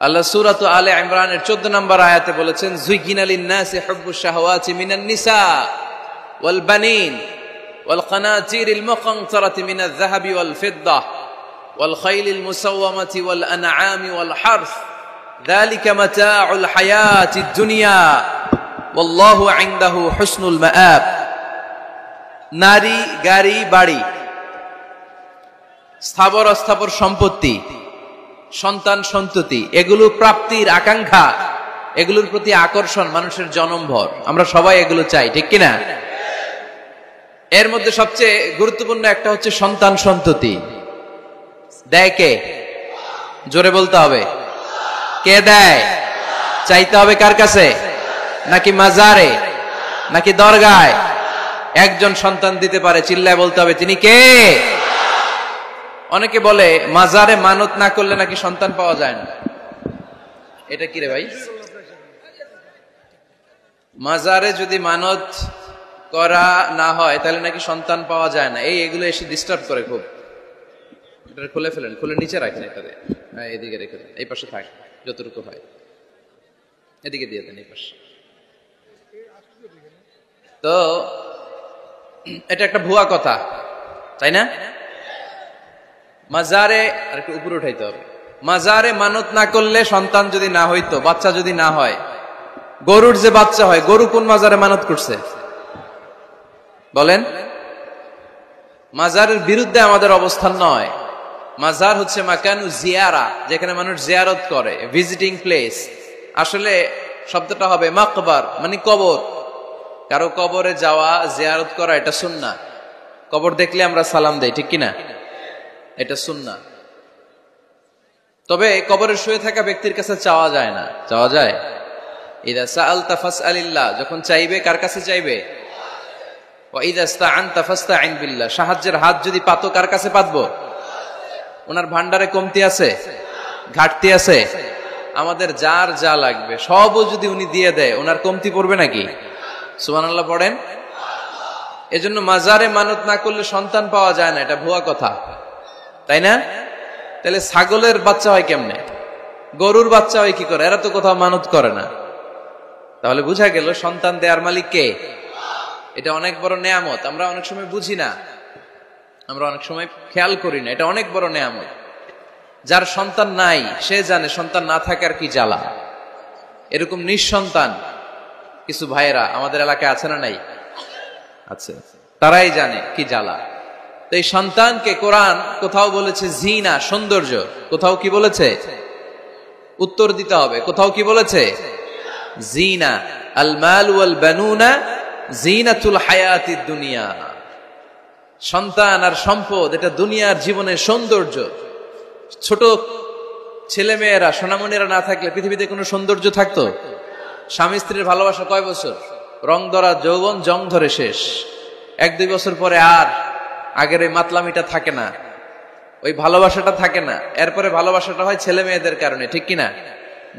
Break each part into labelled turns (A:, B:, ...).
A: আল্লাহ সূরা আলে ইমরানের 14 নম্বর আয়াতে বলেছেন, যুইগিনা লিন-নাসি হুব্বুশ শাহাওয়াতি মিনান নিসা ওয়াল বানিন ওয়াল কানাতিরিল মুকানতারাতি মিনাজ যাহাবি ওয়াল ফিদ্দা ওয়াল খাইলিল মুসাওওয়ামাতি ওয়াল আনআমি ওয়াল হারস যালিকা মাতাউল হায়াতিদ দুনিয়া ওয়াল্লাহু ইনদাহু হুসনুল মাআব। নারী, গাড়ি, বাড়ি, স্থাবর অস্থাবর সম্পত্তি, সন্তান সন্ততি, এগুলো প্রাপ্তির আকাঙ্ক্ষা, এগুলোর প্রতি আকর্ষণ মানুষের জনমভর। আমরা সবাই এগুলো চাই, ঠিক কিনা? এর মধ্যে সবচেয়ে গুরুত্বপূর্ণ একটা হচ্ছে সন্তান সন্ততি। দেয় কে? জোরে বলতে হবে, কে দেয়? চাইতে হবে কার কাছে? নাকি মাজারে, নাকি দরগায়? একজন সন্তান দিতে পারে, চিল্লায় বলতে হবে তিনি কে? অনেকে বলে মাজারে মানত না করলে নাকি সন্তান পাওয়া যায় না। এটা কি রে ভাই? মাজারে যদি মানত করা না হয় তাহলে নাকি সন্তান পাওয়া যায় না। এগুলো এসে ডিস্টার্ব করে খুব। এটা খুলে ফেলেন, খুলে নিচে রাখেন, এটাতে এদিকে রেখে দেন, এই পাশে থাক যতটুকু হয়, এদিকে দিয়ে দেন এই পাশে। তো এটা একটা ভুয়া কথা, তাই না? মাজারে আর একটু উপরে উঠাইতে হবে। মাজারে মানত না করলে সন্তান যদি না হইতো, বাচ্চা যদি না হয়, গরুর যে বাচ্চা হয়, গরু কোন মাজারে মানত করছে বলেন? মাজারের বিরুদ্ধে আমাদের অবস্থান নয়। মাজার হচ্ছে মাকানু জিয়ারা, যেখানে মানুষ জিয়ারত করে, ভিজিটিং প্লেস। আসলে শব্দটা হবে মাকবার, মানে কবর। কারো কবরে যাওয়া, জিয়ারত করা, এটা সুন্নাহ। কবর দেখলে আমরা সালাম দেই, ঠিক কিনা? এটা সুন্নাহ। তবে কবরে শুয়ে থাকা ব্যক্তির কাছে চাওয়া যায় না। চাওয়া যায়? ইদা সাআলতা ফাসআলিল্লাহ, যখন চাইবে কার কাছে চাইবে? ওয়া ইদা ইসতাআনতা ফাসতাইন বিল্লাহ, সাহায্যের হাত যদি পাতো কার কাছে পাতবো? ওনার ভান্ডারে কমতি আছে, ঘাটতি আছে? আমাদের যার যা লাগবে সবও যদি উনি দিয়ে দেয়, ওনার কমতি পড়বে নাকি? সুবহানাল্লাহ পড়েন। এজন্য মাজারে মানত না করলে সন্তান পাওয়া যায় না, এটা ভুয়া কথা, তাই না? তাহলে ছাগলের বাচ্চা হয় কেমনে? গরুর বাচ্চা হয় কি করে? এরা তো কোথাও মানত করে না। তাহলে বুঝা গেল সন্তান দেয়ার মালিক কে? এটা অনেক বড় নেয়ামত। আমরা অনেক সময় বুঝি না, আমরা অনেক সময় খেয়াল করি না। এটা অনেক বড় নেয়ামত। যার সন্তান নাই সে জানে সন্তান না থাকার কি জ্বালা। এরকম নিঃসন্তান কিছু ভাইয়েরা আমাদের এলাকায় আছে না নাই? আছে। তারাই জানে কি জ্বালা। তো এই সন্তানকে কোরআন কোথাও বলেছে জিনা, সৌন্দর্য। কোথাও কি বলেছে? উত্তর দিতে হবে। কোথাও কি বলেছে? জিনা। আল মাল ওয়াল বানুনা জিনাতুল হায়াতিদ দুনিয়া। সন্তান আর সম্পদ এটা দুনিয়ার জীবনের সৌন্দর্য। ছোট ছেলে মেয়েরা, সোনামণিরা না থাকলে পৃথিবীতে কোনো সৌন্দর্য থাকতো? স্বামী স্ত্রীর ভালোবাসা কয় বছর? রং ধরা যৌবন, জং ধরে শেষ। 1-2 বছর পরে আর আগের ওই মাতলামিটা থাকে না, ওই ভালোবাসাটা থাকে না। এরপরে ভালোবাসাটা হয় ছেলে মেয়েদের কারণে, ঠিক কিনা?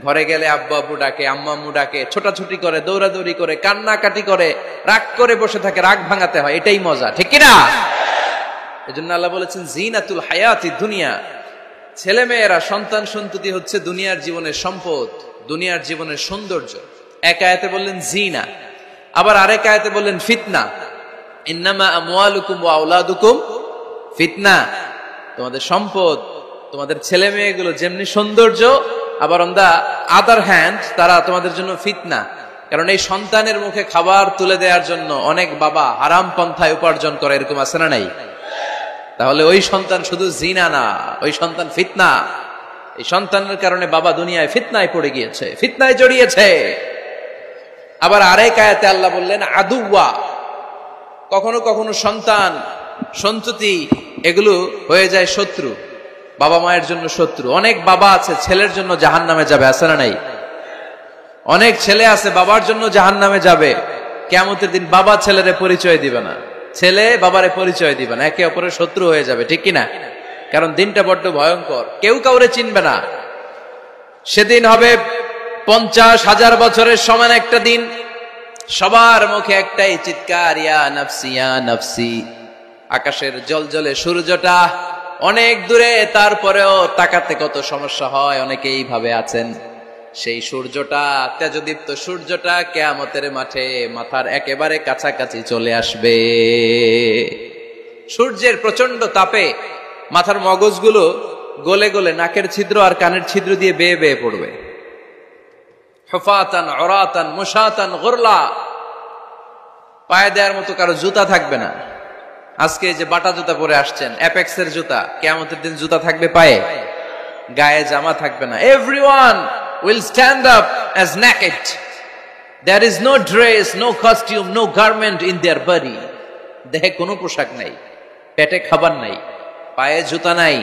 A: ঘরে গেলে আব্বু আব্বু ডাকে, আম্মা আম্মু ডাকে, ছোটাছুটি করে, দৌড়াদৌড়ি করে, কান্নাকাটি করে, রাগ করে বসে থাকে, রাগ ভাঙাতে হয়। এটাই মজা, ঠিক কিনা? এজন্য আল্লাহ বলেছেন জিনাতুল হায়াতি দুনিয়া। ছেলে মেয়েরা, সন্তান সন্ততি হচ্ছে দুনিয়ার জীবনের সম্পদ, দুনিয়ার জীবনের সৌন্দর্য। এক আয়াতে বললেন জিনা, আবার আরেক আয়াতে বললেন ফিতনা। ইন্নামা আমওয়ালুকুম ওয়া আওলাদুকুম ফিতনা। তোমাদের সম্পদ, তোমাদের ছেলে মেয়েগুলো যেমনি সৌন্দর্য, আবার অন দা আদার হ্যান্ড তারা তোমাদের জন্য ফিতনা। কারণ এই সন্তানের মুখে খাবার তুলে দেওয়ার জন্য অনেক বাবা হারাম পন্থায় উপার্জন করে, এরকম আছে না নাই? তাহলে ওই সন্তান শুধু জিনা না, ওই সন্তান ফিতনা। এই সন্তানের কারণে বাবা দুনিয়ায় ফিতনায় পড়ে গিয়েছে, ফিতনায় জড়িয়েছে। আবার আরেক আয়াতে আল্লাহ বললেন আদুওয়া। কখনো কখনো সন্তান সন্ততি এগুলো হয়ে যায় শত্রু, বাবা মায়ের জন্য শত্রু। অনেক বাবা আছে ছেলের জন্য জাহান্নামে যাবে, আছে না নাই? অনেক ছেলে আছে বাবার জন্য জাহান্নামে যাবে। কিয়ামতের দিন বাবা ছেলেরে পরিচয় দিবে না, ছেলে বাবারে পরিচয় দিবে না, একে অপরের শত্রু হয়ে যাবে, ঠিক কিনা? কারণ দিনটা বড্ড ভয়ঙ্কর, কেউ কাউরে চিনবে না। সেদিন হবে 50,000 বছরের সমান একটা দিন। সবার মুখে একটাই চিৎকার, ইয়া নাফসি ইয়া নাফসি। আকাশের জলজলে সূর্যটা অনেক দূরে, তারপরেও তাকাতে কত সমস্যা হয়। অনেকেই ভাবে আছেন সেই সূর্যটা, তেজদীপ্ত সূর্যটা কিয়ামতের মাঠে মাথার একেবারে কাছাকাছি চলে আসবে। সূর্যের প্রচন্ড তাপে মাথার মগজগুলো গলে গলে নাকের ছিদ্র আর কানের ছিদ্র দিয়ে বেয়ে বেয়ে পড়বে। হুফাতান উরাতান মুশাতান গুরলা, পায়ে দেওয়ার মতো কারো জুতা থাকবে না। আজকে যে বাটা জুতা পরে আসছেন, অ্যাপেক্সের জুতা, কিয়ামতের দিন জুতা থাকবে পায়ে, গায়ে জামা থাকবে না। Everyone will stand up as naked. There is no dress, no costume, no garment in their body. দেহে কোনো পোশাক নাই, পেটে খাবার নাই, পায়ে জুতা নাই,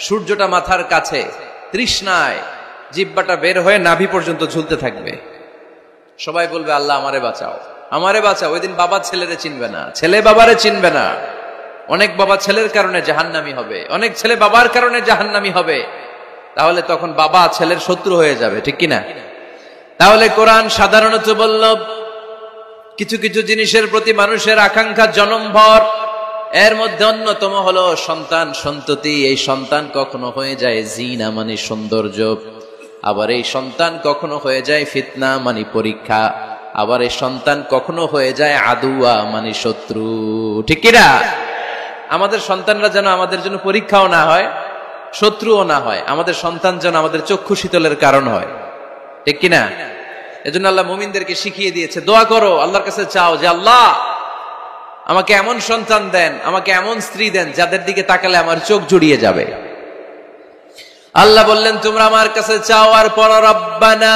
A: সূর্যটা মাথার কাছে, তৃষ্ণায় জিহ্বাটা বের হয়ে নাভি পর্যন্ত ঝুলতে থাকবে। সবাই বলবে আল্লাহ আমারে বাঁচাও, আমারে বাঁচাও। ওই দিন বাবা ছেলেরে চিনবে না, ছেলে বাবারে চিনবে না। অনেক বাবা ছেলের কারণে জাহান্নামী হবে, অনেক ছেলে বাবার কারণে জাহান্নামী হবে। তাহলে তখন বাবা ছেলের শত্রু হয়ে যাবে, ঠিক কিনা? তাহলে কোরআন সাধারণত বলল কিছু কিছু জিনিসের প্রতি মানুষের আকাঙ্ক্ষা জনমভর, এর মধ্যে অন্যতম হলো সন্তান সন্ততি। এই সন্তান কখনো হয়ে যায় জিনা মানে সৌন্দর্য, আবার এই সন্তান কখনো হয়ে যায় ফিতনা মানে পরীক্ষা, আবার এই সন্তান কখনো হয়ে যায় আদুয়া মানে শত্রু, ঠিক কিনা? আমাদের সন্তানরা যেন আমাদের জন্য পরীক্ষাও না হয়, শত্রুও না হয়। আমাদের সন্তান যেন আমাদের চক্ষু শীতলের কারণ হয়, ঠিক কিনা? এজন্য আল্লাহ মুমিনদেরকে শিখিয়ে দিয়েছে, দোয়া করো, আল্লাহর কাছে চাও যে আল্লাহ আমাকে এমন সন্তান দেন, আমাকে এমন স্ত্রী দেন যাদের দিকে তাকালে আমার চোখ জুড়িয়ে যাবে। আল্লাহ বললেন তোমরা আমার কাছে চাও আর পড়ো, রব্বানা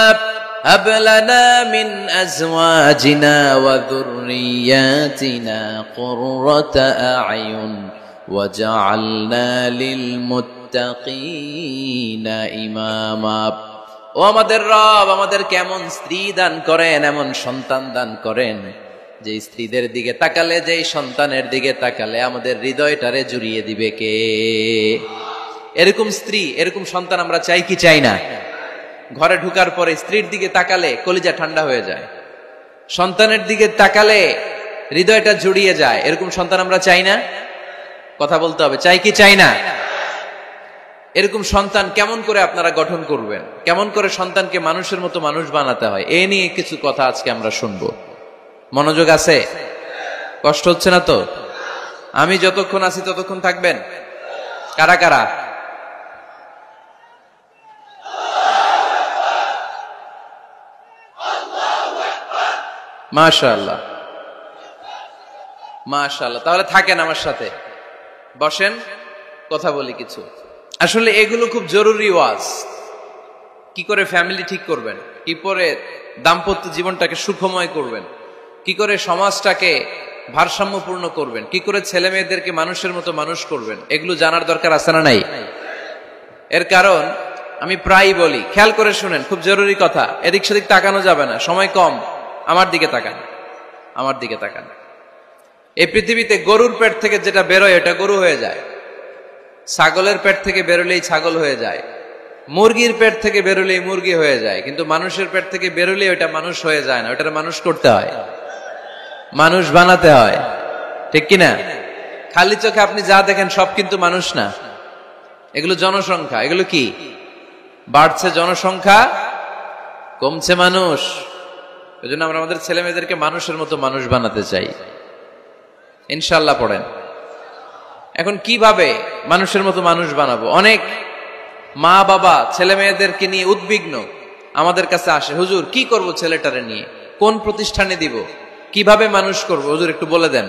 A: হাব লানা মিন আজওয়াজিনা ওয়া যুররিয়াতিনা কুররাতা আ'য়ুন ওয়াজআলনা লিল মুত্তাকিনা ইমামা। ও আমাদের রব, আমাদের কেমন স্ত্রী দান করেন, এমন সন্তান দান করেন যে স্ত্রীদের দিকে তাকালে, যেই সন্তানের দিকে তাকালে আমাদের হৃদয়টারে জুড়িয়ে দিবে কে? এরকম স্ত্রী, এরকম সন্তান আমরা চাই কি চাই না? ঘরে ঢুকার পরে স্ত্রীর দিকে তাকালে কলিজা ঠান্ডা হয়ে যায়, সন্তানের দিকে তাকালে হৃদয়টা জুড়িয়ে যায়। এরকম সন্তান আমরা চাই না? কথা বলতে হবে, চাই কি চাই না? এরকম সন্তান কেমন করে আপনারা গঠন করবেন, কেমন করে সন্তানকে মানুষের মতো মানুষ বানাতে হয়, এ নিয়ে কিছু কথা আজকে আমরা শুনবো। মনোযোগ আছে? কষ্ট হচ্ছে না তো? আমি যতক্ষণ আছি ততক্ষণ থাকবেন? কারা কারা? মাশাআল্লাহ, মাশাআল্লাহ। তাহলে থাকেন আমার সাথে, বসেন, কথা বলি কিছু। আসলে এগুলো খুব জরুরি ওয়াজ। কি করে ফ্যামিলি ঠিক করবেন, কি করে দাম্পত্য জীবনটাকে সুখময় করবেন, কি করে সমাজটাকে ভারসাম্যপূর্ণ করবেন, কি করে ছেলে মেয়েদেরকে মানুষের মতো মানুষ করবেন, এগুলো জানার দরকার আছে না নাই? এর কারণ আমি প্রায়ই বলি, খেয়াল করে শুনেন, খুব জরুরি কথা, এদিক সেদিক তাকানো যাবে না, সময় কম। আমার দিকে তাকান, আমার দিকে তাকান। এই পৃথিবীতে গরুর পেট থেকে যেটা বেরোয় এটা গরু হয়ে যায়, ছাগলের পেট থেকে বেরোলেই ছাগল হয়ে যায়, মুরগির পেট থেকে বেরোলেই মুরগি হয়ে যায়, কিন্তু মানুষের পেট থেকে বেরোলেই ওটা মানুষ হয়ে যায় না, ওটা মানুষ করতে হয়, মানুষ বানাতে হয়, ঠিক কিনা? খালি চোখে আপনি যা দেখেন সব কিন্তু মানুষ না, এগুলো জনসংখ্যা। এগুলো কি? বাড়ছে জনসংখ্যা, কমছে মানুষ। এই জন্য আমরা আমাদের ছেলে মেয়েদেরকে মানুষের মতো মানুষ বানাতে চাই, ইনশাল্লাহ। পড়েন। এখন কিভাবে মানুষের মতো মানুষ বানাবো? অনেক মা বাবা ছেলে মেয়েদেরকে নিয়ে উদ্বিগ্ন, আমাদের কাছে আসে, হুজুর কি করব ছেলেটারে নিয়ে, কোন প্রতিষ্ঠানে দিব, কিভাবে মানুষ করব, হুজুর একটু বলে দেন।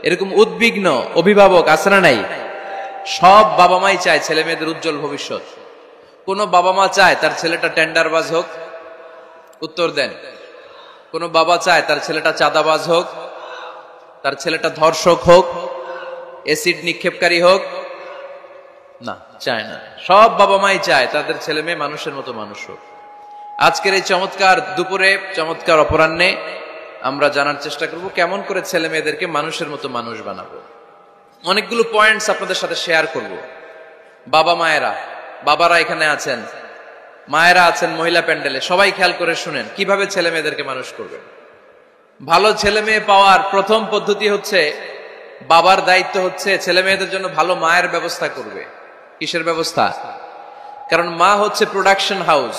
A: এরকম উদ্বিগ্ন অভিভাবক আছে না নাই? সব বাবা মাই চায় ছেলে মেয়েদের উজ্জ্বল ভবিষ্যৎ। কোন বাবা মা চায় তার ছেলেটা টেন্ডারবাজ হোক? উত্তর দেন। কোন বাবা চায় তার ছেলেটা চাঁদাবাজ হোক, তার ছেলেটা ধর্ষক হোক, এসিড নিক্ষেপকারী হোক? না, চায় না। সব বাবা মাই চায় তাদের ছেলে মেয়ে মানুষের মতো মানুষ হোক। আজকের এই চমৎকার দুপুরে, চমৎকার অপরাহ্নে আমরা জানার চেষ্টা করব কেমন করে ছেলে মেয়েদেরকে মানুষের মতো মানুষ বানাবো। অনেকগুলো পয়েন্টস আপনাদের সাথে শেয়ার করব। বাবা মায়েরা, বাবারা এখানে আছেন, মায়েরা আছেন মহিলা প্যান্ডেলে, সবাই খেয়াল করে শুনেন কিভাবে ছেলে মেয়েদেরকে মানুষ করবেন। ভালো ছেলে মেয়ে পাওয়ার প্রথম পদ্ধতি হচ্ছে বাবার দায়িত্ব হচ্ছে ছেলে মেয়েদের জন্য ভালো মায়ের ব্যবস্থা করবে। কিসের ব্যবস্থা? কারণ মা হচ্ছে production house,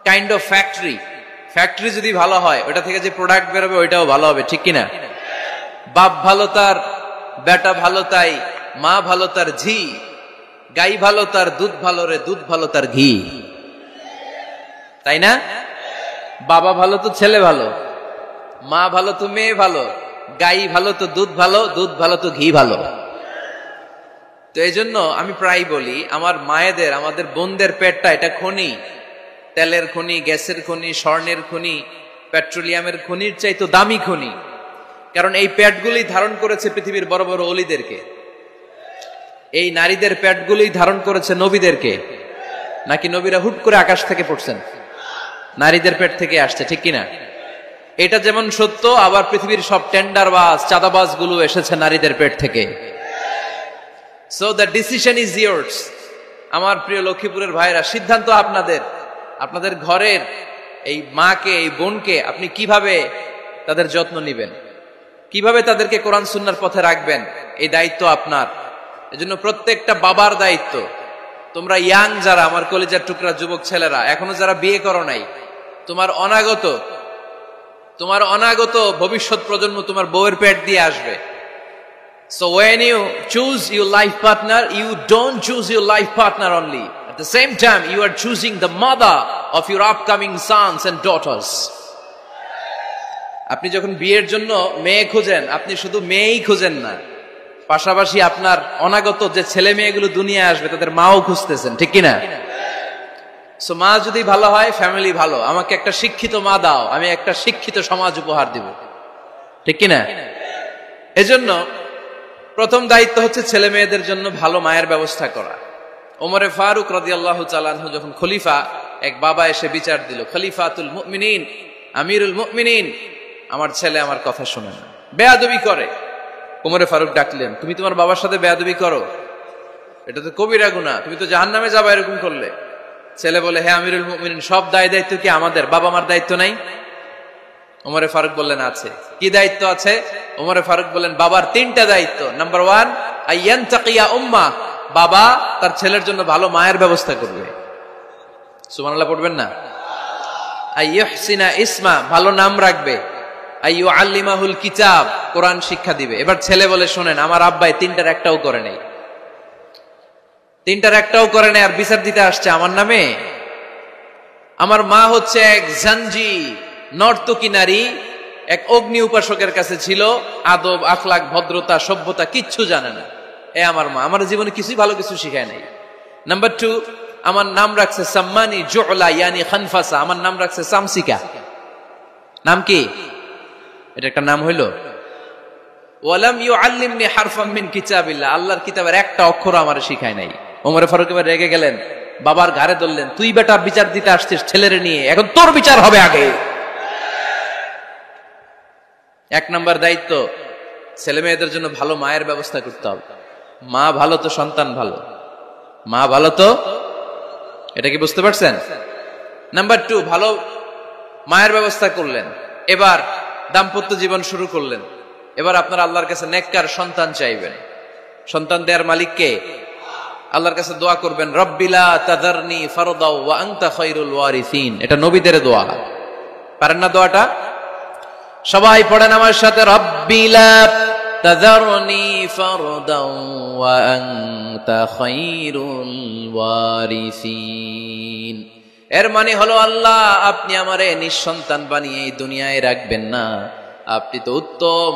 A: kind of factory. Factory যদি ভালো হয়, ওটা থেকে যে প্রোডাক্ট বেরোবে ওইটাও ভালো হবে, ঠিক কিনা? বাপ ভালো তার বেটা ভালো তাই, মা ভালো তার ঝি, গাই ভালো তার দুধ ভালো রে, দুধ ভালো তার ঘি, তাই না? বাবা ভালো তো ছেলে ভালো, মা ভালো তো মেয়ে ভালো, গাই ভালো তো দুধ ভালো, দুধ ভালো তো ঘি ভালো। তো এই জন্য আমি প্রায় বলি, আমার মায়েদের, আমাদের বোনদের পেটটা এটা খনি, তেলের খনি, গ্যাসের খনি, স্বর্ণের খনি, পেট্রোলিয়ামের খনির চাইতো দামি খনি। কারণ এই পেটগুলি ধারণ করেছে পৃথিবীর বড় বড় অলিদেরকে। এই নারীদের পেটগুলি ধারণ করেছে নবীদেরকে। নাকি নবীরা হুট করে আকাশ থেকে পড়ছেন? নারীদের পেট থেকে আসছে, ঠিক কিনা? এটা যেমন সত্য, আবার পৃথিবীর সব টেন্ডারবাজ, চাঁদাবাজ গুলো এসেছে নারীদের পেট থেকে। So the decision is years. আমার প্রিয় লক্ষ্মীপুরের ভাইরা, সিদ্ধান্ত আপনাদের। আপনাদের ঘরের এই মাকে, এই বোনকে আপনি কিভাবে তাদের যত্ন নেবেন, কিভাবে তাদেরকে কোরআন সুন্নাহর পথে রাখবেন, এই দায়িত্ব আপনার। এজন্য প্রত্যেকটা বাবার দায়িত্ব। তোমরা ইয়াং যারা, আমার কলেজের টুকরা যুবক ছেলেরা, এখনো যারা বিয়ে করো নাই, তোমার অনাগত ভবিষ্যৎ প্রজন্ম তোমার বউয়ের পেট দিয়ে আসবে। So when you choose your life partner, you don't choose your life partner only. At the same time, you are choosing the mother of your upcoming sons and daughters. আপনি যখন বিয়ের জন্য মেয়ে খুঁজেন, আপনি শুধু মেয়েই খুঁজেন না, পাশাপাশি আপনার অনাগত যে ছেলে মেয়েগুলো দুনিয়ায় আসবে তাদের মাও খুঁজতেছেন, ঠিক কিনা? সো মা যদি ভালো হয়, ফ্যামিলি ভালো। আমাকে একটা শিক্ষিত মা দাও, আমি একটা শিক্ষিত সমাজ উপহার দিব, ঠিক কিনা? এজন্য প্রথম দায়িত্ব হচ্ছে ছেলে মেয়েদের জন্য ভালো মায়ের ব্যবস্থা করা। ওমরে ফারুক রাদিয়াল্লাহু তাআলা আনহু যখন খলিফা, এক বাবা এসে বিচার দিল, খলিফাতুল মুমিনিন, আমিরুল মুমিনিন, আমার ছেলে আমার কথা শোনে না, বেয়াদবি করে। ওমরে ফারুক ডাকলেন, তুমি তোমার বাবার সাথে বেয়াদবি করো? এটা তো কবিরা গুনাহ, তুমি তো জাহান্নামে যাবে এরকম করলে। ছেলে বলে, হ্যাঁ আমিরুল মুমিনিন, সব দায়িত্ব কি আমাদের? বাবা মার দায়িত্ব নাই? ওমরে ফারুক বললেন, আছে। কি দায়িত্ব আছে? ওমরে ফারুক বললেন, বাবার 3টা দায়িত্ব। নাম্বার 1, আইয়ানতাকিয়া উম্মাহ, বাবা তার ছেলের জন্য ভালো মায়ের ব্যবস্থা করবে। সুবহানাল্লাহ পড়বেন না? আইয়ুহসিনা ইসমা, ভালো নাম রাখবে। আইয়ুআল্লিমাহুল কিতাব, কোরআন শিক্ষা দিবে। এবার ছেলে বলে, শোনেন, আমার আব্বাই 3টার একটাও করে নাই, 3টার একটাও করে নাই, আর বিচার দিতে আসছে আমার নামে। আমার মা হচ্ছে এক জাঞ্জি, নর্তকী নারী, এক অগ্নি উপাসকের কাছে ছিল, আদব, আখলাক, ভদ্রতা, সভ্যতা কিচ্ছু জানে না। আমার মা আমার জীবনে কিছুই ভালো কিছু শিখায় নাই। নাম্বার 2, আমার নাম রাখছে সাম্মানি জুলা, ইয়ানি খানফাসা, আমার নাম রাখছে সামসিকা। নাম কি? এটা একটা নাম হইল? ওয়ালাম ইউআল্লিমনি হারফাম মিন কিতাবিল্লাহ, আল্লাহর কিতাবের একটা অক্ষর আমারে শিখায় নাই। ওমরে ফারুক এবার রেগে গেলেন, বাবার ঘাড়ে ধরলেন, তুই বেটা বিচার দিতে আসছিস ছেলেরে নিয়ে, এখন তোর বিচার হবে আগে। 1 নাম্বার দায়িত্ব, ছেলে মেয়েদের জন্য ভালো মায়ের ব্যবস্থা করতে হবে। মা ভালো তো সন্তান ভালো, মা ভালো তো, এটা কি বুঝতে পারছেন? নাম্বার 2, ভালো মায়ের ব্যবস্থা করলেন, এবার দাম্পত্য জীবন শুরু করলেন। এবার আপনারা আল্লাহর কাছে নেককার সন্তান চাইবেন। সন্তান দেওয়ার মালিক কে? আল্লাহর কাছে দোয়া করবেন, রব্বিলা তাযারনি ফারদা ওয়া আনতা খায়রুল ওয়ারিসিন। এটা নবীদের দোয়া, পারেন না দোয়াটা? সবাই পড়েন আমার সাথে, রব্বিলা তাযারনি ফারদা ওয়া আনতা খায়রুল ওয়ারিসিন। এর মানে হলো, আল্লাহ আপনি আমারে নিঃসন্তান বানিয়ে এই দুনিয়ায় রাখবেন না, আপনি তো উত্তম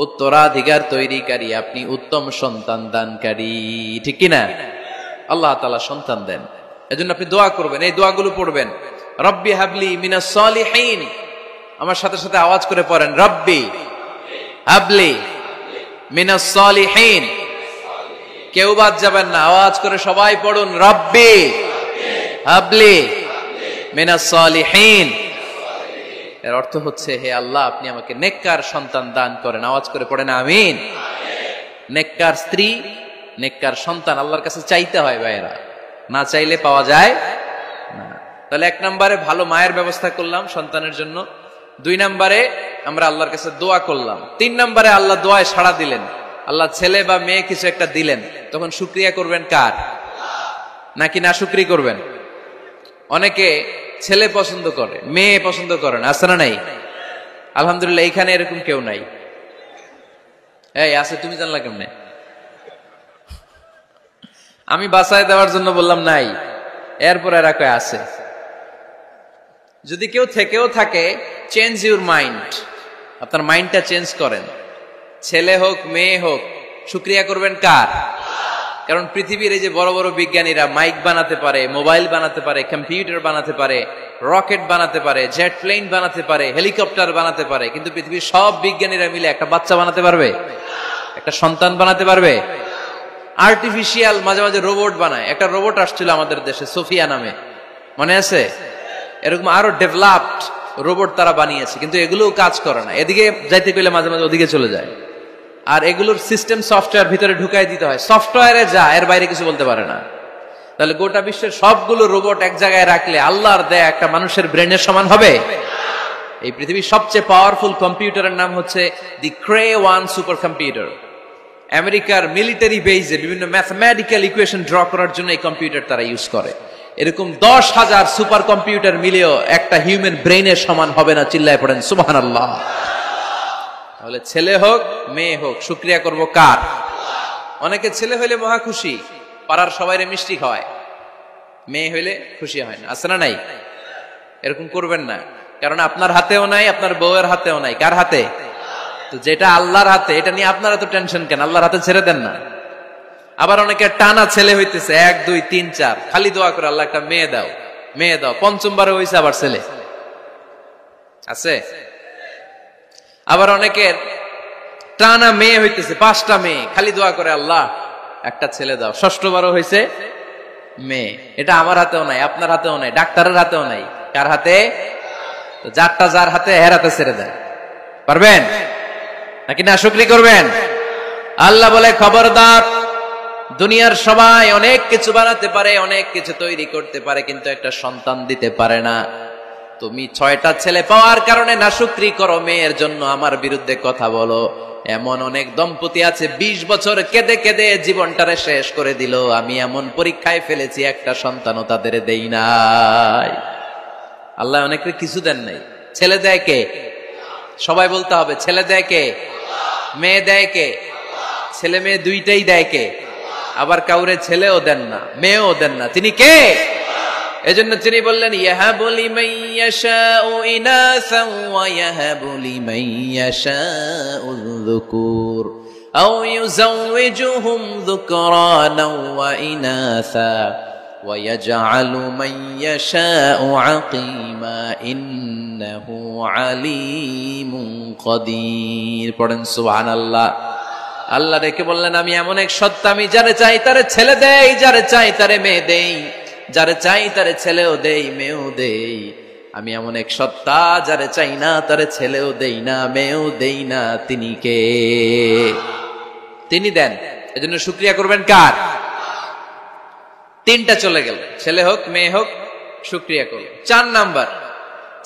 A: উত্তরাধিকার তৈরিকারী, আপনি উত্তম সন্তান দানকারী, ঠিক কিনা? আল্লাহ তাআলা সন্তান দেন, এজন্য আপনি দোয়া করবেন, এই দোয়াগুলো পড়বেন। রব্বি হাবলি মিনাস সালিহিন, আমার সাথে সাথে আওয়াজ করে পড়েন, রব্বি হাবলি মিনাস সালিহিন। কেউ বাদ যাবেন না, আওয়াজ করে সবাই পড়ুন, রব্বি হাবলি মিনাস সালিহিন। এর অর্থ হচ্ছে, হে আল্লাহ আপনি আমাকে নেককার সন্তান দান করেন। আওয়াজ করে পড়েন আমিন। নেককার স্ত্রী, নেককার সন্তান আল্লাহর কাছে চাইতে হয় ভাইয়েরা, না চাইলে পাওয়া যায় না। তাহলে 1 নম্বরে ভালো মায়ের ব্যবস্থা করলাম সন্তানের জন্য। 2 নম্বরে আমরা আল্লাহর কাছে দোয়া করলাম, 3 নম্বরে আল্লাহ দোয়ায় সাড়া দিলেন, আল্লাহ ছেলে বা মেয়ে কিছু একটা দিলেন, তখন শুকরিয়া করবেন কার? নাকি না শুকরি করবেন? অনেকে ছেলে পছন্দ করে, মেয়ে পছন্দ করেন, আছে না নাই? আলহামদুলিল্লাহ এইখানে এরকম কেউ নাই। এই আছে, তুমি জানলা কেমনে? আমি বাঁচায় দেওয়ার জন্য বললাম নাই, এরপর এরা কয় আছে। যদি কেউ থেকেও থাকে, চেঞ্জ ইউর মাইন্ড, আপনার মাইন্ডটা চেঞ্জ করেন। ছেলে হোক মেয়ে হোক, শুকরিয়া করবেন কার? কারণ পৃথিবীর এই যে বড় বড় বিজ্ঞানীরা মাইক বানাতে পারে, মোবাইল বানাতে পারে, কম্পিউটার বানাতে পারে, রকেট বানাতে পারে, জেট প্লেন বানাতে পারে, হেলিকপ্টার বানাতে পারে, কিন্তু পৃথিবীর সব বিজ্ঞানীরা মিলে একটা বাচ্চা বানাতে পারবে? একটা সন্তান বানাতে পারবে? আর্টিফিশিয়াল মাঝে মাঝে রোবট বানায়। একটা রোবট আসছিল আমাদের দেশে, সোফিয়া নামে, মনে আছে? এরকম আরো ডেভেলপড রোবট তারা বানিয়েছে, কিন্তু এগুলোও কাজ করে না। এদিকে যাইতে গেলে মাঝে মাঝে ওদিকে চলে যায়। আর এগুলোর সিস্টেম সফটওয়্যার ভিতরে ঢুকাই দিতে হয়, সফটওয়্যারে যা, এর বাইরে কিছু বলতে পারে না। তাহলে গোটা বিশ্বের সবগুলো রোবট এক জায়গায় রাখলে আল্লাহর দেয়া একটা মানুষের ব্রেনের সমান হবে? এই পৃথিবীর সবচেয়ে পাওয়ারফুল কম্পিউটারের নাম হচ্ছে দি ক্রে 1 সুপার কম্পিউটার। আমেরিকার মিলিটারি বেজে বিভিন্ন ম্যাথমেটিক্যাল ইকুয়েশন ড্র করার জন্য এই কম্পিউটার তারা ইউজ করে। এরকম 10,000 সুপার কম্পিউটার মিলেও একটা হিউম্যান ব্রেনের সমান হবে না। চিল্লায় পড়েন সুবহানাল্লাহ। তাহলে ছেলে হোক মেয়ে হোক, শুকরিয়া করব কার? অনেকে ছেলে হইলে মহা খুশি, পাড়ার সবাইরে মিষ্টি খাওয়ায়, মেয়ে হইলে খুশি হয় না, আছে না নাই? এরকম করবেন না, কারণ আপনার হাতেও নাই, আপনার বউয়ের হাতেও নাই। কার হাতে? তো যেটা আল্লাহর হাতে, এটা নিয়ে আপনারা তো টেনশন কেন? আল্লাহর হাতে ছেড়ে দেন না। আবার অনেকে টানা ছেলে হইতেছে, 1 2 3 4, খালি দোয়া করে আল্লাহ একটা মেয়ে দাও, মেয়ে দাও। 5ম হইছে আবার ছেলে, আছে? আবার অনেকের টানা মেয়ে হইতেছে, 5টা মেয়ে, খালি দোয়া করে আল্লাহ একটা ছেলে দাও। 6ঠবারও হয়েছে মেয়ে। এটা আমার হাতেও নাই, আপনার হাতেও নাই, ডাক্তারের হাতেও নাই। কার হাতে? তো যারটা যার হাতে, হের হাতে ছেড়ে দেয়। পারবেন নাকি না শুকরি করবেন? আল্লাহ বলে খবরদার, দুনিয়ার সবাই অনেক কিছু বানাতে পারে, অনেক কিছু তৈরি করতে পারে, কিন্তু একটা সন্তান দিতে পারে না। তুমি 6টা ছেলে পাওয়ার কারণে না শুকরি করো, মেয়ের জন্য আমার বিরুদ্ধে কথা বলো। এমন অনেক দম্পতি আছে 20 বছর কেঁদে কেঁদে জীবনটারে শেষ করে দিল। আমি এমন পরীক্ষায় ফেলেছি, একটা সন্তানও তাদের দেই নাই। আল্লাহ অনেকে কিছু দেন নাই। ছেলে দেয় কে? সবাই বলতে হবে, ছেলে দেয় কে? মেয়ে দেয় কে? ছেলে মেয়ে দুইটাই দেয় কে? আবার কাউরে ছেলেও দেন না, মেয়েও দেন না, তিনি কে? এজন্য তিনি বললেন, ইয়াহাবু লিমান ইয়াশাউ ইনাসান ওয়া ইয়াহাবু লিমান ইয়াশাউ যুকুর আও ইউযাওয়িজুহুম যুকরানা ওয়া ইনাসা ওয়া ইয়াজআলু মান ইয়াশাউ আকীমা ইন্নাহু আলীমুন কাদির। পড়েন সুবহানাল্লাহ। আল্লাহ রেখে বললেন, আমি এমন এক সত্তা, আমি যারে চাই তারে ছেলে দেই, যারে চাই তারে মেয়ে দেই, যারে চাই তারে ছেলেও দেই, মেয়েও দেই। আমি এমন এক সত্তা, যারে চাই না তারে ছেলেও দেই না, মেয়েও দেই না। তিনি কে? তিনি দেন। এজন্য শুকরিয়া করবেন কার? 3টা চলে গেল, ছেলে হোক মেয়ে হোক, শুকরিয়া করো। 4 নাম্বার,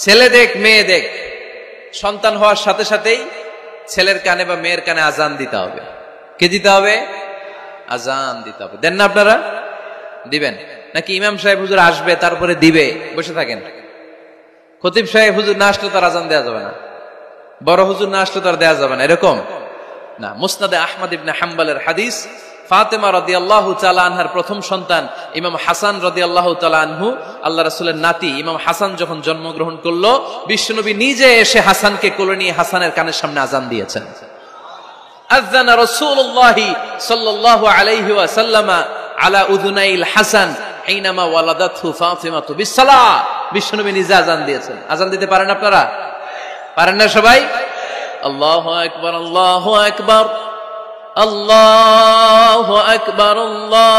A: ছেলে দেখ মেয়ে দেখ, সন্তান হওয়ার সাথে সাথেই ছেলের কানে বা মেয়ের কানে আজান দিতে হবে। কে দিতে হবে? আজান দিতে হবে। দেন না আপনারা? দিবেন নাকি ইমাম সাহেব হুজুর আসবে তারপরে দিবে, বসে থাকেন? খতিব সাহেব হুজুর না আসলে তার আজান দেওয়া যাবে না, বড় হুজুর না আসলে তার দেওয়া যাবে না, এরকম না। মুসনাদে আহমদ ইবনে হাম্বলের হাদিস, ফাতেমা রাদিয়াল্লাহু তাআলা আনহার প্রথম সন্তান ইমাম হাসান রাদিয়াল্লাহু তাআলা আনহু, আল্লাহ রাসূলের নাতি ইমাম হাসান যখন জন্মগ্রহণ করলো, বিশ্বনবী নিজে এসে হাসানকে কোলে নিয়ে হাসানের কানের সামনে আজান দিয়েছেন। আযানা রাসূলুল্লাহি সাল্লাল্লাহু আলাইহি ওয়াসাল্লাম আলা উযুনাইল হাসান হিনামা ওয়ালাদাতহু ফাতিমাতু বিসসালাহ। বিশ্বনবী নিজে আজান দিয়েছেন। আজান দিতে পারেন আপনারা? পারেন না সবাই? আল্লাহু আকবার, আল্লাহু আকবার, আল্লাহু আকবার, আল্লাহু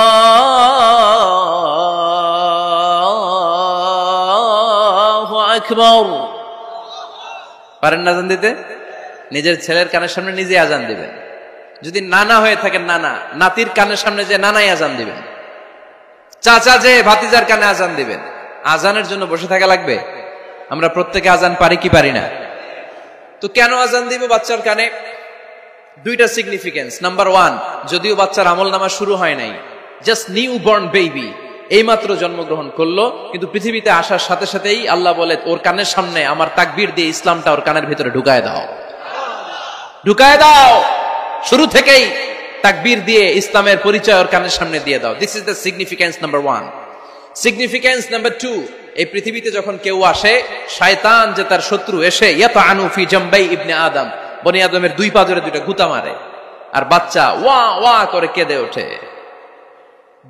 A: আকবার। পারেন না আজান দিতে? নিজের ছেলের কানের সামনে নিজে আজান দিবেন। যদি নানা হয়ে থাকেন, নানা নাতির কানের সামনে যে নানাই আজান দিবেন, চাচা যে ভাতিজার কানে আজান দিবেন। আজানের জন্য বসে থাকা লাগবে? আমরা প্রত্যেকে আজান পারি কি পারি না? তো কেন আজান দিব বাচ্চার কানে? দুইটা সিগনিফিকেন্স। নাম্বার 1, যদিও বাচ্চার আমলনামা শুরু হয় নাই, জাস্ট নিউ বর্ন বেবি, এইমাত্র জন্মগ্রহণ করলো, কিন্তু পৃথিবীতে আসার সাথে সাথেই আল্লাহ বলে ওর কানের সামনে আমার তাকবীর দিয়ে ইসলামটা ওর কানের ভিতরে ঢুকায় দাও, ঢুকায় দাও। শুরু থেকেই তাকবীর দিয়ে ইসলামের পরিচয় ওর কানের সামনে দিয়ে দাও। This is the significance number 1। Significance number 2, এই পৃথিবীতে যখন কেউ আসে, শয়তান যে তার শত্রু এসে ইয়াতানু ফি জামবাই ইবনে আদম, বনি আদমের দুই পা ধরে দুইটা গুতা মারে, আর বাচ্চা ওয়া ওয়া করে কেঁদে ওঠে।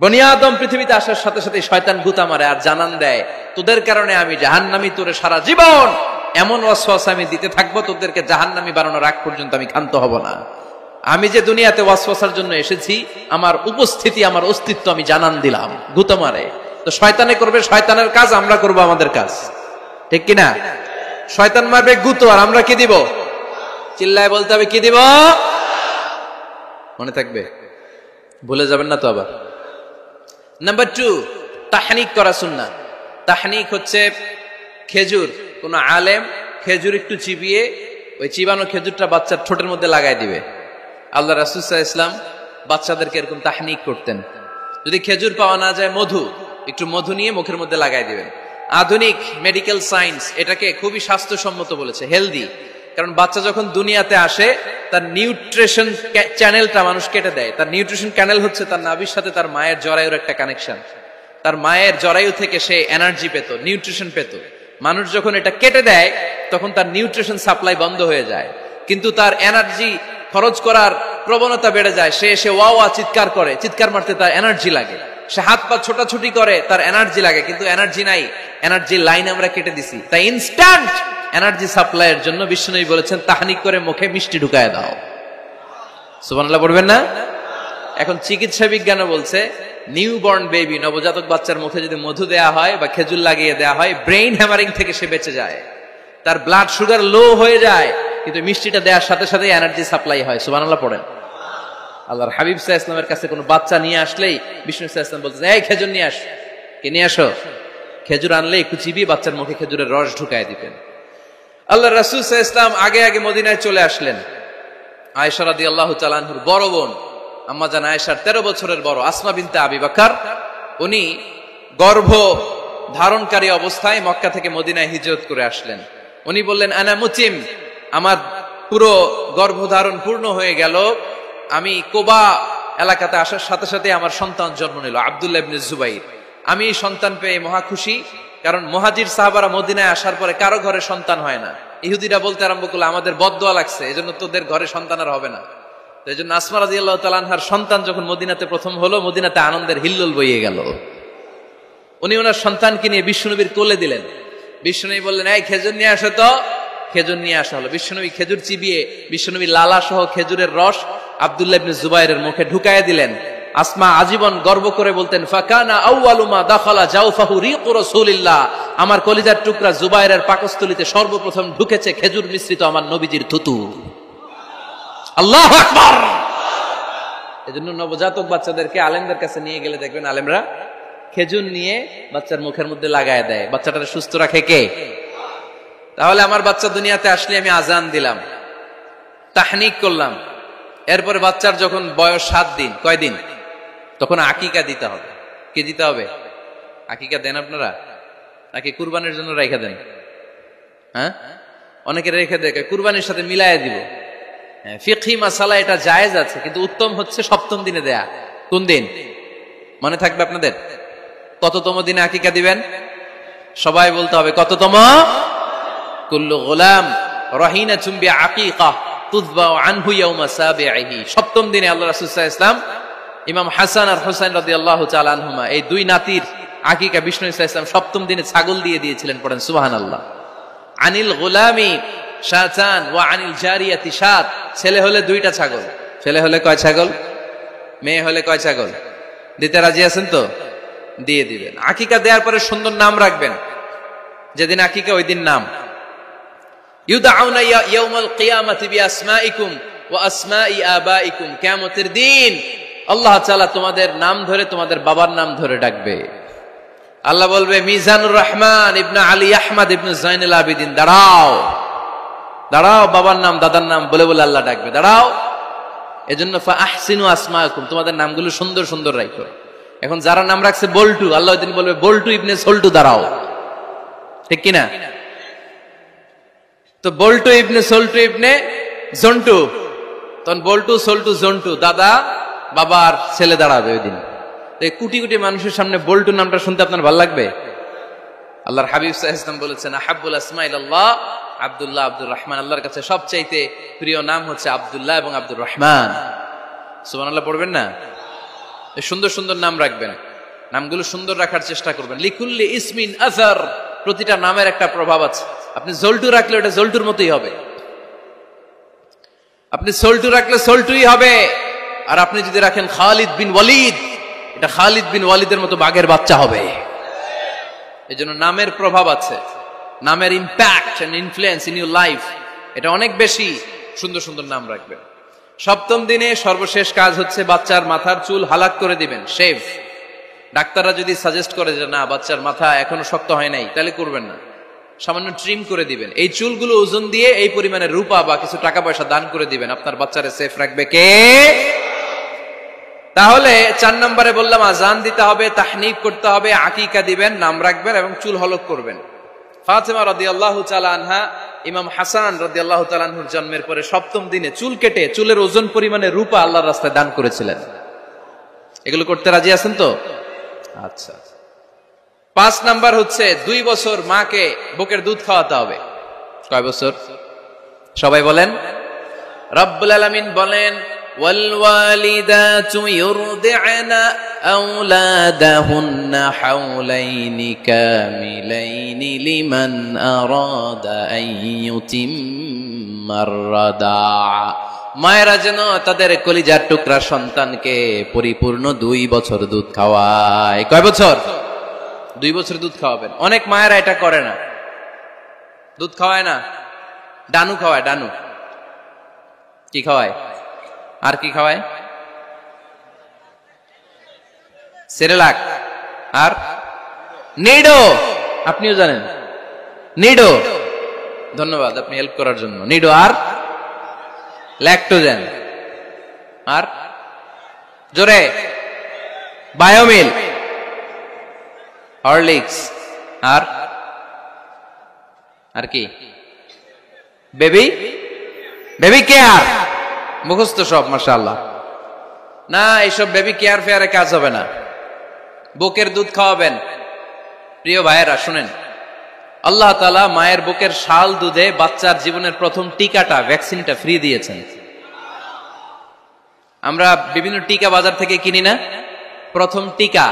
A: বনি আদম পৃথিবীতে আসার সাথে সাথে শয়তান গুতা মারে আর জানান দেয়, তোদের কারণে আমি জাহান্নামী, তোরে সারা জীবন এমন ওয়াসওয়াসা আমি দিতে থাকবো, তোদেরকে জাহান্নামী বানানোর আগ পর্যন্ত আমি ক্ষান্ত হব না। আমি যে দুনিয়াতে ওয়াসওয়াসার জন্য এসেছি, আমার উপস্থিতি, আমার অস্তিত্ব আমি জানান দিলাম। গুতা মারে। তো শয়তানে করবে শয়তানের কাজ, আমরা করব আমাদের কাজ, ঠিক কিনা? শয়তান মারবে গুতো, আর আমরা কি দিব? চিল্লায় বলতে হবে কি দিব? মনে থাকবে, ভুলে যাবেন না তো আবার। নাম্বার 2, তাহনিক করা সুন্নাহ। তাহনিক হচ্ছে খেজুর, কোন আলেম খেজুর একটু চিবিয়ে ওই চিবানো খেজুরটা বাচ্চার ঠোঁটের মধ্যে লাগাই দিবে। আল্লাহ রাসূল সাল্লাল্লাহু আলাইহি ওয়াসাল্লাম বাচ্চাদেরকে এরকম তাহনিক করতেন। যদি খেজুর পাওয়া না যায়, একটু মধু নিয়ে মুখের মধ্যে লাগাই দিবেন। আধুনিক মেডিকেল সায়েন্স এটাকে খুবই স্বাস্থ্যসম্মত বলেছে, হেলদি। কারণ বাচ্চা যখন দুনিয়াতে আসে, তার নিউট্রিশন চ্যানেলটা মানুষ কেটে দেয়। তার নিউট্রিশন চ্যানেল হচ্ছে তার নাভির সাথে তার মায়ের জরায়ুর একটা কানেকশন। তার মায়ের জরায়ু থেকে সে এনার্জি পেত, নিউট্রিশন পেত। মানুষ যখন এটা কেটে দেয়, তখন তার নিউট্রিশন সাপ্লাই বন্ধ হয়ে যায়, কিন্তু তার এনার্জি খরচ করার প্রবণতা বেড়ে যায়। সে এসে ওয়া ওয়া চিৎকার করে, চিৎকার মারতে তার এনার্জি লাগে। সে হাত পা ছোটাছুটি করে, তার এনার্জি লাগে, কিন্তু এনার্জি নাই, এনার্জি লাইন আমরা কেটে দিছি। তাই ইনস্ট্যান্ট এনার্জি সাপ্লাইয়ের জন্য বিশ্বনবী বলেছেন, তাহনিক করে মুখে মিষ্টি ঢুকায় দাও। সুবহানাল্লাহ পড়বেন না? এখন চিকিৎসা বিজ্ঞানও বলছে, নিউ বর্ন বেবি, নবজাতক বাচ্চার মুখে যদি মধু দেয়া হয় বা খেজুর লাগিয়ে দেয়া হয়, ব্রেইন হ্যামারিং থেকে সে বেঁচে যায়। তার ব্লাড সুগার লো হয়ে যায়, কিন্তু মিষ্টিটা দেওয়ার সাথে সাথে এনার্জি সাপ্লাই হয়। সুবহানাল্লাহ পড়েন। আল্লাহর হাবিব সাল্লাল্লাহু আলাইহি ওয়াসাল্লামের কাছে কোনো বাচ্চা নিয়ে আসলেই বিষ্ণু সাল্লাল্লাহু আলাইহি ওয়াসাল্লাম বলতেন, এই খেজুর নিয়ে আস। কে নিয়ে আসো? খেজুর আনলে একটু চিবিয়ে বাচ্চার মুখে খেজুরের রস ঢুকায় দিতেন। আল্লাহর রাসূল সাল্লাল্লাহু আলাইহি ওয়াসাল্লাম আগে আগে মদিনায় চলে আসলেন। আয়েশা রাদিয়াল্লাহু তাআলা আনহার বড় বোন, আম্মা জান আয়েশার 13 বছরের বড় আসমা বিনতে আবি বকর, উনি গর্ভ ধারণকারী অবস্থায় মক্কা থেকে মদিনায় হিজরত করে আসলেন। উনি বললেন, আনা মুতিম, আমার পুরো গর্ভধারণ পূর্ণ হয়ে গেল, আমি কোবা এলাকাতে আসার সাথে সাথে আমার সন্তান জন্ম নিল, আব্দুল্লাহ ইবনে জুবাইর। আমি সন্তান পেয়ে মহা খুশি, কারণ মুহাজির সাহাবারা মদিনায় আসার পরে কারো ঘরে সন্তান হয় না। ইহুদিরা বলতে আরম্ভ করলো, আমাদের বদদোয়া লাগছে, এজন্য তোদের ঘরে সন্তান আর হবে না। তো এই জন্য আসমা রাদিয়াল্লাহু তাআলা আনহার সন্তান যখন মদিনাতে প্রথম হলো, মদিনাতে আনন্দের হিল্লোল বইয়ে গেল। উনি ওনার সন্তানকে নিয়ে বিশ্বনবীর কোলে দিলেন। বিশ্বনবী বললেন, এই খেজুর নিয়ে আসো তো। খেজুর নিয়ে আসা হলো। বিশ্বনবী খেজুর চিবিয়ে বিশ্বনবী লালা সহ খেজুরের রস আব্দুল্লাহ ইবনে জুবাইরের মুখে ঢুকায় দিলেন। আসমা আজীবন গর্ব করে বলতেন, ফাকানা আউয়ালু মা দাখালা জাওফাহু রিকু রাসূলিল্লাহ, আমার কলিজার টুকরা জুবাইরের পাকস্থলীতে সর্বপ্রথম ঢুকেছে খেজুর মিশ্রিত আমার নবীজির থুতু। আল্লাহু আকবার। এজন্য নবজাতক বাচ্চাদেরকে আলেমদের কাছে নিয়ে গেলে দেখবেন আলেমরা খেজুর নিয়ে বাচ্চার মুখের মধ্যে লাগায় দেয়। বাচ্চাটাকে সুস্থ রাখে কে? তাহলে আমার বাচ্চা দুনিয়াতে আসলে আমি আজান দিলাম, তাহনিক করলাম, এরপরে বাচ্চার যখন বয়স 7 দিন, কয়দিন, তখন আকিকা দিতে হবে। কি দিতে হবে? আকিকা দেন আপনারা নাকি কুরবানির জন্য রেখে দেন? হ্যাঁ, অনেকে রেখে দেয়, কুরবানির সাথে মিলাইয়া দিব। ফিকহি মাসালা এটা জায়েজ আছে, কিন্তু উত্তম হচ্ছে 7ম দিনে দেয়া। কোন দিন মনে থাকবে আপনাদের? কততম দিনে আকিকা দিবেন? সবাই বলতে হবে কততম? কুল্লু গোলাম রাহিনাতুম বিআকিকা তুযবাউ আনহু ইয়াউমা সাবিহি। 7ম দিনে আল্লাহ রাসূল সাল্লাল্লাহু আলাইহি ওয়াসাল্লাম ইমাম হাসান আর হুসাইন রাদিয়াল্লাহু তাআলা আনহুমা, এই দুই নাতির আকিকা বিষ্ণু সাল্লাল্লাহু আলাইহি ওয়াসাল্লাম 7ম দিনে ছাগল দিয়ে দিয়েছিলেন। পড়েন সুবহানাল্লাহ। আনিল গোলামি শাতান ওয়া আনিল জারিয়াতি শাত। ছেলে হলে 2টা ছাগল, ছেলে হলে কয় ছাগল, মেয়ে হলে কয় ছাগল? দিতে রাজি আছেন তো? দিয়ে দিবেন। আকিকা দেওয়ার পরে সুন্দর নাম রাখবেন। যেদিন আকিকা ওই দিন নাম। ইউদাউনা ইয়াউমাল কিয়ামাতি বিআসমাইকুম ওয়া আসমাই আবাইকুম। কিয়ামতের দিন আল্লাহ তাআলা তোমাদের নাম ধরে, তোমাদের বাবার নাম ধরে ডাকবে। আল্লাহ বলবে, মিজানুর রহমান ইবনে আলী আহমদ ইবনে জাইনুল আবিদিন, দাঁড়াও। দাঁড়াও, বাবার নাম দাদার নাম বলে বলে আল্লাহ ডাকবে, দাঁড়াও। এজন্য ফাহসিনু আসমাকুম, তোমাদের নামগুলো সুন্দর সুন্দর রাখো। এখন যারা নাম রাখছে বল্টু, আল্লাহ ওইদিন বলবে বল্টু ইবনে সল্টু, দাঁড়াও, ঠিক কিনা? তো বল্টু ইবনে সল্টু ইবনে জন্টু, তখন বল্টু সল্টু জন্টু, দাদা বাবার ছেলে দাঁড়াবে ওই দিন। কোটি কোটি মানুষের সামনে বল্টু নামটা শুনতে আপনার ভালো লাগবে? আল্লাহর হাবিব সাল্লাল্লাহু আলাইহি ওয়াসাল্লাম বলেছেন, আহাব্বুল আসমা ইলাল্লাহ আব্দুল্লাহ আব্দুর রহমান, আল্লাহর কাছে সবচাইতে প্রিয় নাম হচ্ছে আব্দুল্লাহ এবং আব্দুর রহমান। সুবহানাল্লাহ পড়বেন না? সুন্দর সুন্দর নাম রাখবেন, নামগুলো সুন্দর রাখার চেষ্টা করবেন। লিকুল্লি ইসমিন আসার, প্রতিটা নামের একটা প্রভাব আছে। আপনি জল্টু রাখলে ওটা জল্টুর মতোই হবে, আপনি সল্টু রাখলে সল্টুই হবে। আর আপনি যদি রাখেন খালিদ বিন ওয়ালিদ, এটা খালিদ বিন ওয়ালিদের মতো বাঘের বাচ্চা হবে। এই জন্য নামের প্রভাব আছে, নামের impact and influence in your life এটা অনেক বেশি। সুন্দর সুন্দর নাম রাখবেন। সপ্তম দিনে সর্বশেষ কাজ হচ্ছে বাচ্চার মাথার চুল হালাক করে দিবেন, শেভ। ডাক্তাররা যদি সাজেস্ট করে যে না বাচ্চার মাথা এখনো শক্ত হয় নাই, তাহলে করবেন না, সামান্য ট্রিম করে দিবেন। এই চুলগুলো ওজন দিয়ে এই পরিমাণে রূপা বা কিছু টাকা পয়সা দান করে দিবেন। আপনার বাচ্চারে সেফ রাখবে কে? তাহলে 4 নম্বরে বললাম আজান দিতে হবে, তাহনিক করতে হবে, আকিকা দিবেন, নাম রাখবেন এবং চুল হলক করবেন। ফাতেমা রাদিয়াল্লাহু তাআলা আনহা ইমাম হাসান রাদিয়াল্লাহু তাআলা আনহুর জন্মের পরে সপ্তম দিনে চুল কেটে চুলের ওজন পরিমাণে রূপা আল্লাহর রাস্তায় দান করেছিলেন। এগুলো করতে রাজি আছেন তো? আচ্ছা। 5 নাম্বার হচ্ছে 2 বছর মাকে বুকের দুধ খাওয়াতে হবে। কয় বছর? সবাই বলেন। রব্বুল আলামিন বলেন, ওয়াল ওয়ালিদাতু ইউরদি'না আওলাদাহুন্না হাওলাইনি কামিলাইনি লিমান আরাদা আন ইউতিম্মার রাদা'a। মায়েরা যেন তাদের কলিজার টুকরা সন্তানকে পরিপূর্ণ 2 বছর দুধ খাওয়ায়। কয় বছর? 2 বছর দুধ খাওয়াবেন। অনেক মায়েরা এটা করে না, দুধ খাওয়ায় না, ডানু খাওয়ায়। ডানু কি খাওয়ায়? আর কি খাওয়ায়? সেরেলাক আর নিডো। আপনিও জানেন নিডো? ধন্যবাদ আপনি হেল্প করার জন্য। নিডো আর ল্যাকটোজেন আর জোরে বায়োমিল, হরলিক্স আর আর কি? Baby care. মুখস্থ সব মাশাআল্লাহ। না, এইসব বেবি কেয়ার ফেয়ারে কাজ হবে না। বুকের দুধ খাওয়াবেন। প্রিয় ভাইয়েরা শুনেন, আল্লাহ তাআলা মায়ের বুকের শাল দুধে বাচ্চার জীবনের প্রথম টিকাটা, ভ্যাকসিনটা ফ্রি দিয়েছেন। আমরা বিভিন্ন টিকা বাজার থেকে কিনি না? প্রথম টিকা,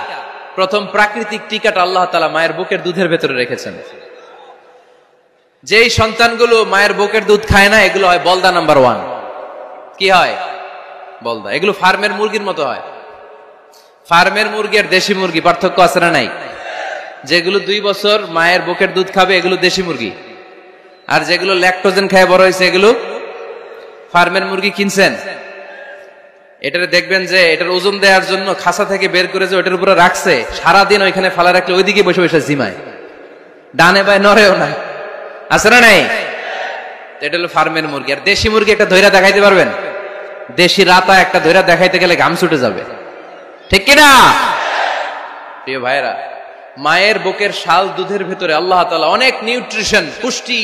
A: প্রথম প্রাকৃতিক টিকাটা আল্লাহ তাআলা মায়ের বুকের দুধের ভেতরে রেখেছেন। যেই সন্তানগুলো মায়ের বুকের দুধ খায় না, এগুলো হয় বলদা নাম্বার 1। কি হয়? বলদা। এগুলো ফার্মের মুরগির মতো হয়। ফার্মের মুরগি আর দেশি মুরগি পার্থক্য আছে না নাই? যেগুলো 2 বছর মায়ের বুকের দুধ খাবে এগুলো দেশি মুরগি, আর যেগুলো ল্যাকটোজেন খায় বড় হয়েছে এগুলো ফার্মের মুরগি। কিনছেন? এটারে দেখবেন যে এটার ওজন দেওয়ার জন্য খাসা থেকে বের করে যে ওটার উপরে রাখছে, সারাদিন ওইখানে ফালা রাখলে ওইদিকে বসে বসে জিমায়, ডানে বায় নড়েও না। আছে না নাই? এটা হলো ফার্মের মুরগি। আর দেশি মুরগি একটা ধৈরা দেখাইতে পারবেন? দেশি রাতা একটা ধৈরা দেখাইতে গেলে ঘাম ছুটে যাবে, ঠিক কিনা? প্রিয় ভাইরা, মায়ের বুকের শাল দুধের ভেতরে আল্লাহ তাআলা অনেক নিউট্রিশন, পুষ্টি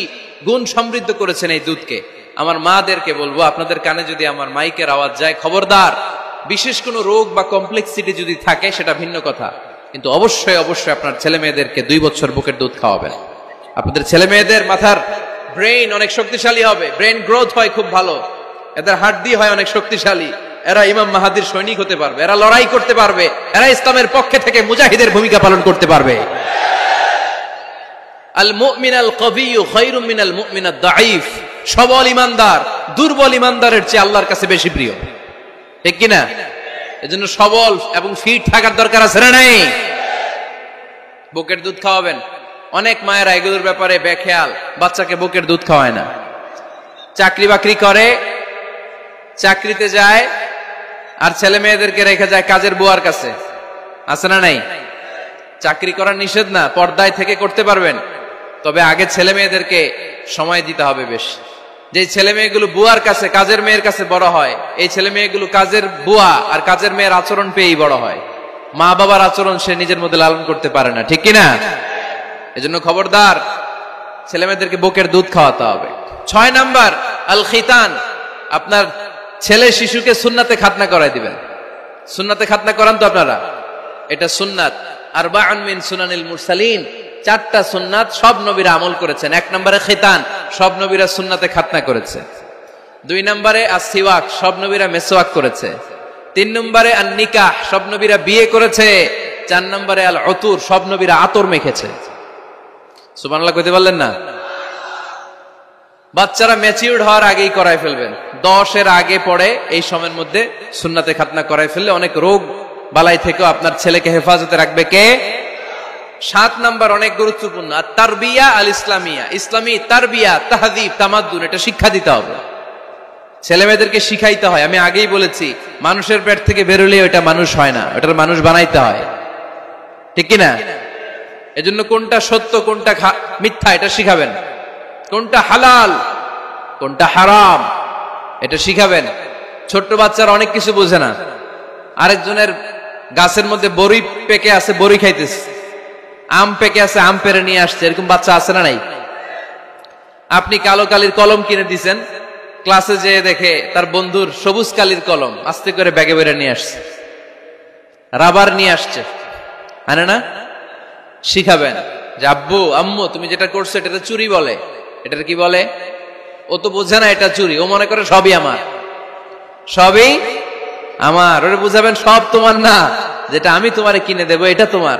A: গুণ সমৃদ্ধ করেছেন এই দুধকে। আমার মাদেরকে বলবো, আপনাদের কানে যদি আমার মাইকের আওয়াজ যায়, খবরদার, বিশেষ কোনো রোগ বা কমপ্লেক্সিটি যদি থাকে সেটা ভিন্ন কথা, কিন্তু অবশ্যই অবশ্যই আপনার ছেলে মেয়েদেরকে 2 বছর বুকের দুধ খাওয়াবেন। আপনাদের ছেলে মেয়েদের মাথার ব্রেইন অনেক শক্তিশালী হবে, ব্রেইন গ্রোথ হয় খুব ভালো, এদের হাড্ডি হয় অনেক শক্তিশালী, এরা ইমাম মাহাদির সৈনিক হতে পারবে, এরা লড়াই করতে পারবে, এরা ইসলামের পক্ষে থেকে মুজাহিদের ভূমিকা পালন করতে পারবে। আল মুমিনাল কবিয়্যু খায়রুম মিনাল মুমিনাদ দাঈফ। সবল ইমানদার দুর্বল ইমানদারের চেয়ে আল্লাহর কাছে বেশি প্রিয়, ঠিক কিনা? এজন্য সবল এবং ফিট থাকার দরকার আছে না নাই? বুকের দুধ খাওয়াবেন। অনেক মায়েরা এগুলোর ব্যাপারে বেখেয়াল, বাচ্চাকে বুকের দুধ খাওয়ায় না। চাকরি বাকরি করে, চাকরিতে যায়, আর ছেলে মেয়েদেরকে রেখে যায় কাজের বুয়ার কাছে। আছে না নাই? চাকরি করা নিষেধ না, পর্দায় থেকে করতে পারবেন, তবে আগে ছেলে মেয়েদেরকে সময় দিতে হবে বেশি। যে ছেলে মেয়েগুলো বুয়ার কাছে, কাজের মেয়ের কাছে বড় হয়, এই ছেলে মেয়েগুলো কাজের বুয়া আর কাজের মেয়ের আচরণ পেয়েই বড় হয়। মা বাবার আচরণ সে নিজের মধ্যে লালন করতে পারে না, ঠিক কিনা? এজন্য খবরদার, ছেলে মেয়েদেরকে বুকের দুধ খাওয়াতে হবে। 6 নাম্বার আল খিতান, আপনার ছেলে শিশুকে সুন্নাতে খাতনা করাই দিবেন। সুন্নাতে খাতনা করান তো আপনারা, এটা সুন্নাত। আরবাউন মিন সুনানিল মুরসালিন, 4টা সুন্নাত সব নবীরা আমল করেছেন। 1 নম্বরে খিতান, সব নবীরা সুন্নাতে খাতনা করেছে। 2 নম্বরে আসিওয়াক, সব নবীরা মেসওয়াক করেছে। 3 নম্বরে আন নিকাহ, সব নবীরা বিয়ে করেছে। 4 নম্বরে আল উতুর, সব নবীরা আতর মেখেছে। সুবহানাল্লাহ কইতে পারলেন না? বাচ্চারা ম্যাচিউরড হওয়ার আগেই করায় ফেলবেন। 10 এর আগে পড়ে এই সময়ের মধ্যে সুন্নাতে খাতনা করায় ফেললে অনেক রোগ বালাই থেকেও আপনার ছেলেকে হেফাজতে রাখবে কে? 7 নাম্বার অনেক গুরুত্বপূর্ণ, আর তারবিয়া আল ইসলামিয়া, ইসলামী তারবিয়া, তাহযীব, তামাদ্দুন, এটা শিক্ষা দিতে হবে। ছেলে মেয়েদেরকে শিখাইতে হয়। আমি আগেই বলেছি, মানুষের পেট থেকে বেরোলে ওটা মানুষ হয় না, ওটার মানুষ বানাইতে হয়, ঠিক কিনা? এজন্য কোনটা সত্য কোনটা মিথ্যা এটা শিখাবেন, কোনটা হালাল কোনটা হারাম এটা শিখাবেন। ছোট্ট বাচ্চারা অনেক কিছু বোঝে না। আরেকজনের গাছের মধ্যে বড়ি পেকে আছে, বড়ি খাইতেছে, আম পেকে আছে, আম পেরে নিয়ে আসছে, এরকম বাচ্চা আছে না নাই? আপনি কালো কালির কলম কিনে দিছেন, ক্লাসে যেয়ে দেখে তার বন্ধুর সবুজ কালির কলম আস্তে করে ব্যাগে বেরে নিয়ে আসছে, রাবার নিয়ে আসছে, আনে না? শিখাবেন যে আব্বু আম্মু তুমি যেটা করছো এটা চুরি বলে, এটা কি বলে? ও তো বোঝে না এটা চুরি, ও মনে করে সবই আমার, সবই আমার। ওরে বুঝাবেন সব তোমার না, যেটা আমি তোমারে কিনে দেবো এটা তোমার।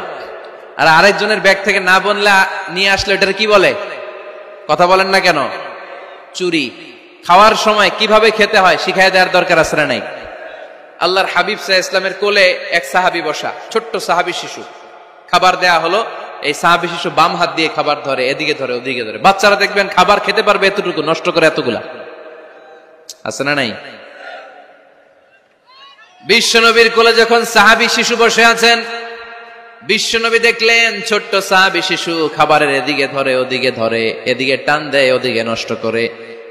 A: আর আরেকজনের ব্যাগ থেকে না বললে নিয়ে আসলে এটার কি বলে? কথা বলেন না কেন? চুরি। খাওয়ার সময় কিভাবে খেতে হয় শিখাই দেওয়ার দরকার আছে না নাই? আল্লাহর হাবিব সাল্লাল্লাহু আলাইহি ওয়াসাল্লামের কোলে এক সাহাবী বসা, ছোট্ট সাহাবী শিশু, খাবার দেয়া হলো। এই সাহাবী শিশু বাম হাত দিয়ে খাবার ধরে, এদিকে ধরে ওদিকে ধরে। বাচ্চারা দেখবেন খাবার খেতে পারবে এতটুকু, নষ্ট করে এতগুলা, আছে না নাই? বিশ্বনবীর কোলে যখন সাহাবী শিশু বসে আছেন, বিশ্বনবী দেখলেন ছোট্ট সাহাবী শিশু খাবারের এদিকে ধরে ওদিকে ধরে, এদিকে টান দেয় ওদিকে নষ্ট করে।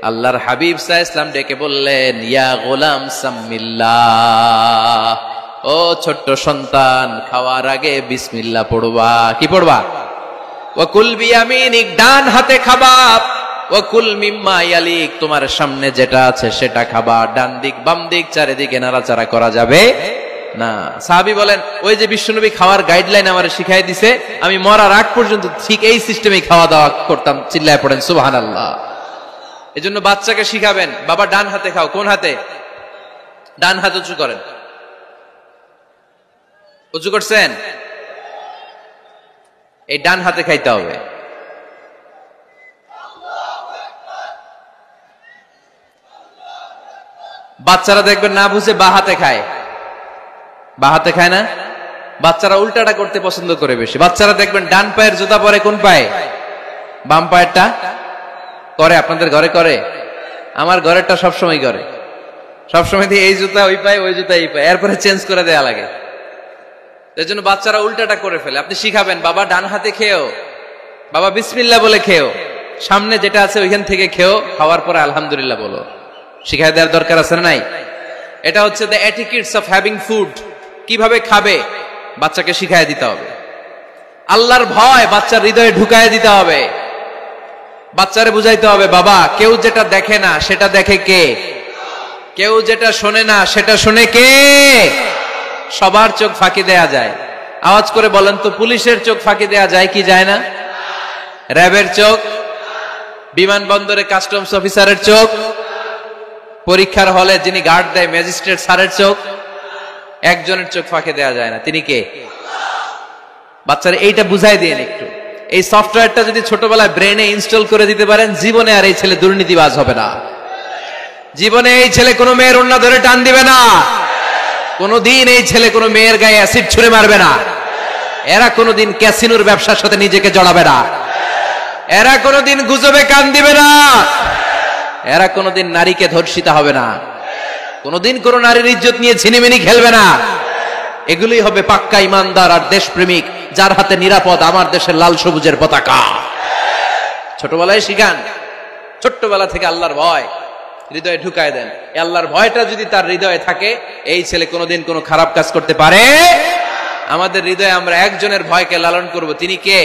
A: আল্লাহর হাবিব সাল্লাল্লাহু আলাইহি ওয়াসাল্লাম ডেকে বললেন, ইয়া গোলাম সাম্মিল্লাহ, ও ছোট্ট সন্তান, খাওয়ার আগে বিসমিল্লাহ পড়বা। কি পড়বা? ওয়া কুল বিয়ামিনিক, ডান হাতে খাবা। ওয়া কুল মিম্মা ইয়ালিক, তোমার সামনে যেটা আছে সেটা খাবা। ডান দিক বাম দিক চারিদিকে নাড়াচাড়া করা যাবে না। সাহাবী বলেন, ওই যে বিশ্বনবী খাওয়ার গাইডলাইন আমারে শিখাই দিছে, আমি মরার আগ পর্যন্ত ঠিক এই সিস্টেমে খাওয়া দাওয়া করতাম। চিল্লায় পড়েন সুবহানাল্লাহ। এজন্য বাচ্চাকে শিখাবেন, বাবা ডান হাতে খাও। কোন হাতে? ডান হাত উঁচু করেন। উঁচু করছেন? এই ডান হাতে খাইতে হবে। বাচ্চারা দেখবেন না বুঝে বা হাতে খায়, বা হাতে খায় না। বাচ্চারা উল্টাটা করতে পছন্দ করে বেশি। বাচ্চারা দেখবেন ডান পায়ের জুতা পরে কোন পায়ে? বাম পায়েরটা করে। আপনাদের ঘরে করে? আমার ঘরেরটা সবসময় করে। সবসময় দিয়ে এই জুতা ওই পায়ে, ওই জুতা এই পায়ে, এরপরে চেঞ্জ করে দেয়া লাগে। এর জন্য বাচ্চারা উল্টাটা করে ফেলে। আপনি শিখাবেন, বাবা ডান হাতে খেও, বাবা বিসমিল্লাহ বলে খেও, সামনে যেটা আছে ওইখান থেকে খেও, খাওয়ার পরে আলহামদুলিল্লাহ বলো। শিখাই দেওয়ার দরকার আছে না নাই? এটা হচ্ছে the etiquettes of having food. কিভাবে খাবে বাচ্চাকে শিখাই দিতে হবে। আল্লাহর ভয় বাচ্চার হৃদয়ে ঢুকায় দিতে হবে। বাচ্চারে বুঝাইতে হবে, বাবা কেউ যেটা দেখে না সেটা দেখে কে? কেউ যেটা শোনে না সেটা শোনে কে? সবার চোখ ফাঁকি দেয়া যায়। আওয়াজ করে বলেন তো, পুলিশের চোখ ফাঁকি দেয়া যায় কি যায় না? র্যাবের চোখ, বিমানবন্দরে কাস্টমস অফিসারের চোখ, পরীক্ষার হলে যিনি গার্ড দেয় ম্যাজিস্ট্রেট স্যারের চোখ, একজনের চোখ ফাঁকি দেয়া যায় না। তিনি কে? বাচ্চারা এইটা বুঝাই দিন একটু। এই সফটওয়্যারটা যদি ছোটবেলায় ব্রেনে ইনস্টল করে দিতে পারেন, জীবনে আর এই ছেলে দুর্নীতিবাজ হবে না। জীবনে এই ছেলে কোনো মেয়ের ওড়না ধরে টান দিবে না। কোনদিন এই ছেলে কোনো মেয়ের গায়ে অ্যাসিড ছুঁড়ে মারবে না। এরা কোনদিন ক্যাসিনোর ব্যবসার সাথে নিজেকে জড়াবে না। এরা কোনদিন গুজবে কান দিবে না। এরা কোনদিন নারীকে ধর্ষিতা হবে না। কোনদিন কোন নারীর ইজ্জত নিয়ে ছিনিমিনি খেলবে না। এগুলোই হবে পাক্কা ইমানদার আর দেশপ্রেমিক, যার হাতে নিরাপদ আমার দেশের লাল সবুজের পতাকা। ছোটবেলায় শিখান, ছোট্টবেলা থেকে আল্লাহর ভয় হৃদয়ে ঢুকায় দেন। আল্লাহর ভয়টা যদি তার হৃদয়ে থাকে, এই ছেলে কোনোদিন কোনো খারাপ কাজ করতে পারে। আমাদের হৃদয়ে আমরা একজনের ভয়কে লালন করব, তিনি কে?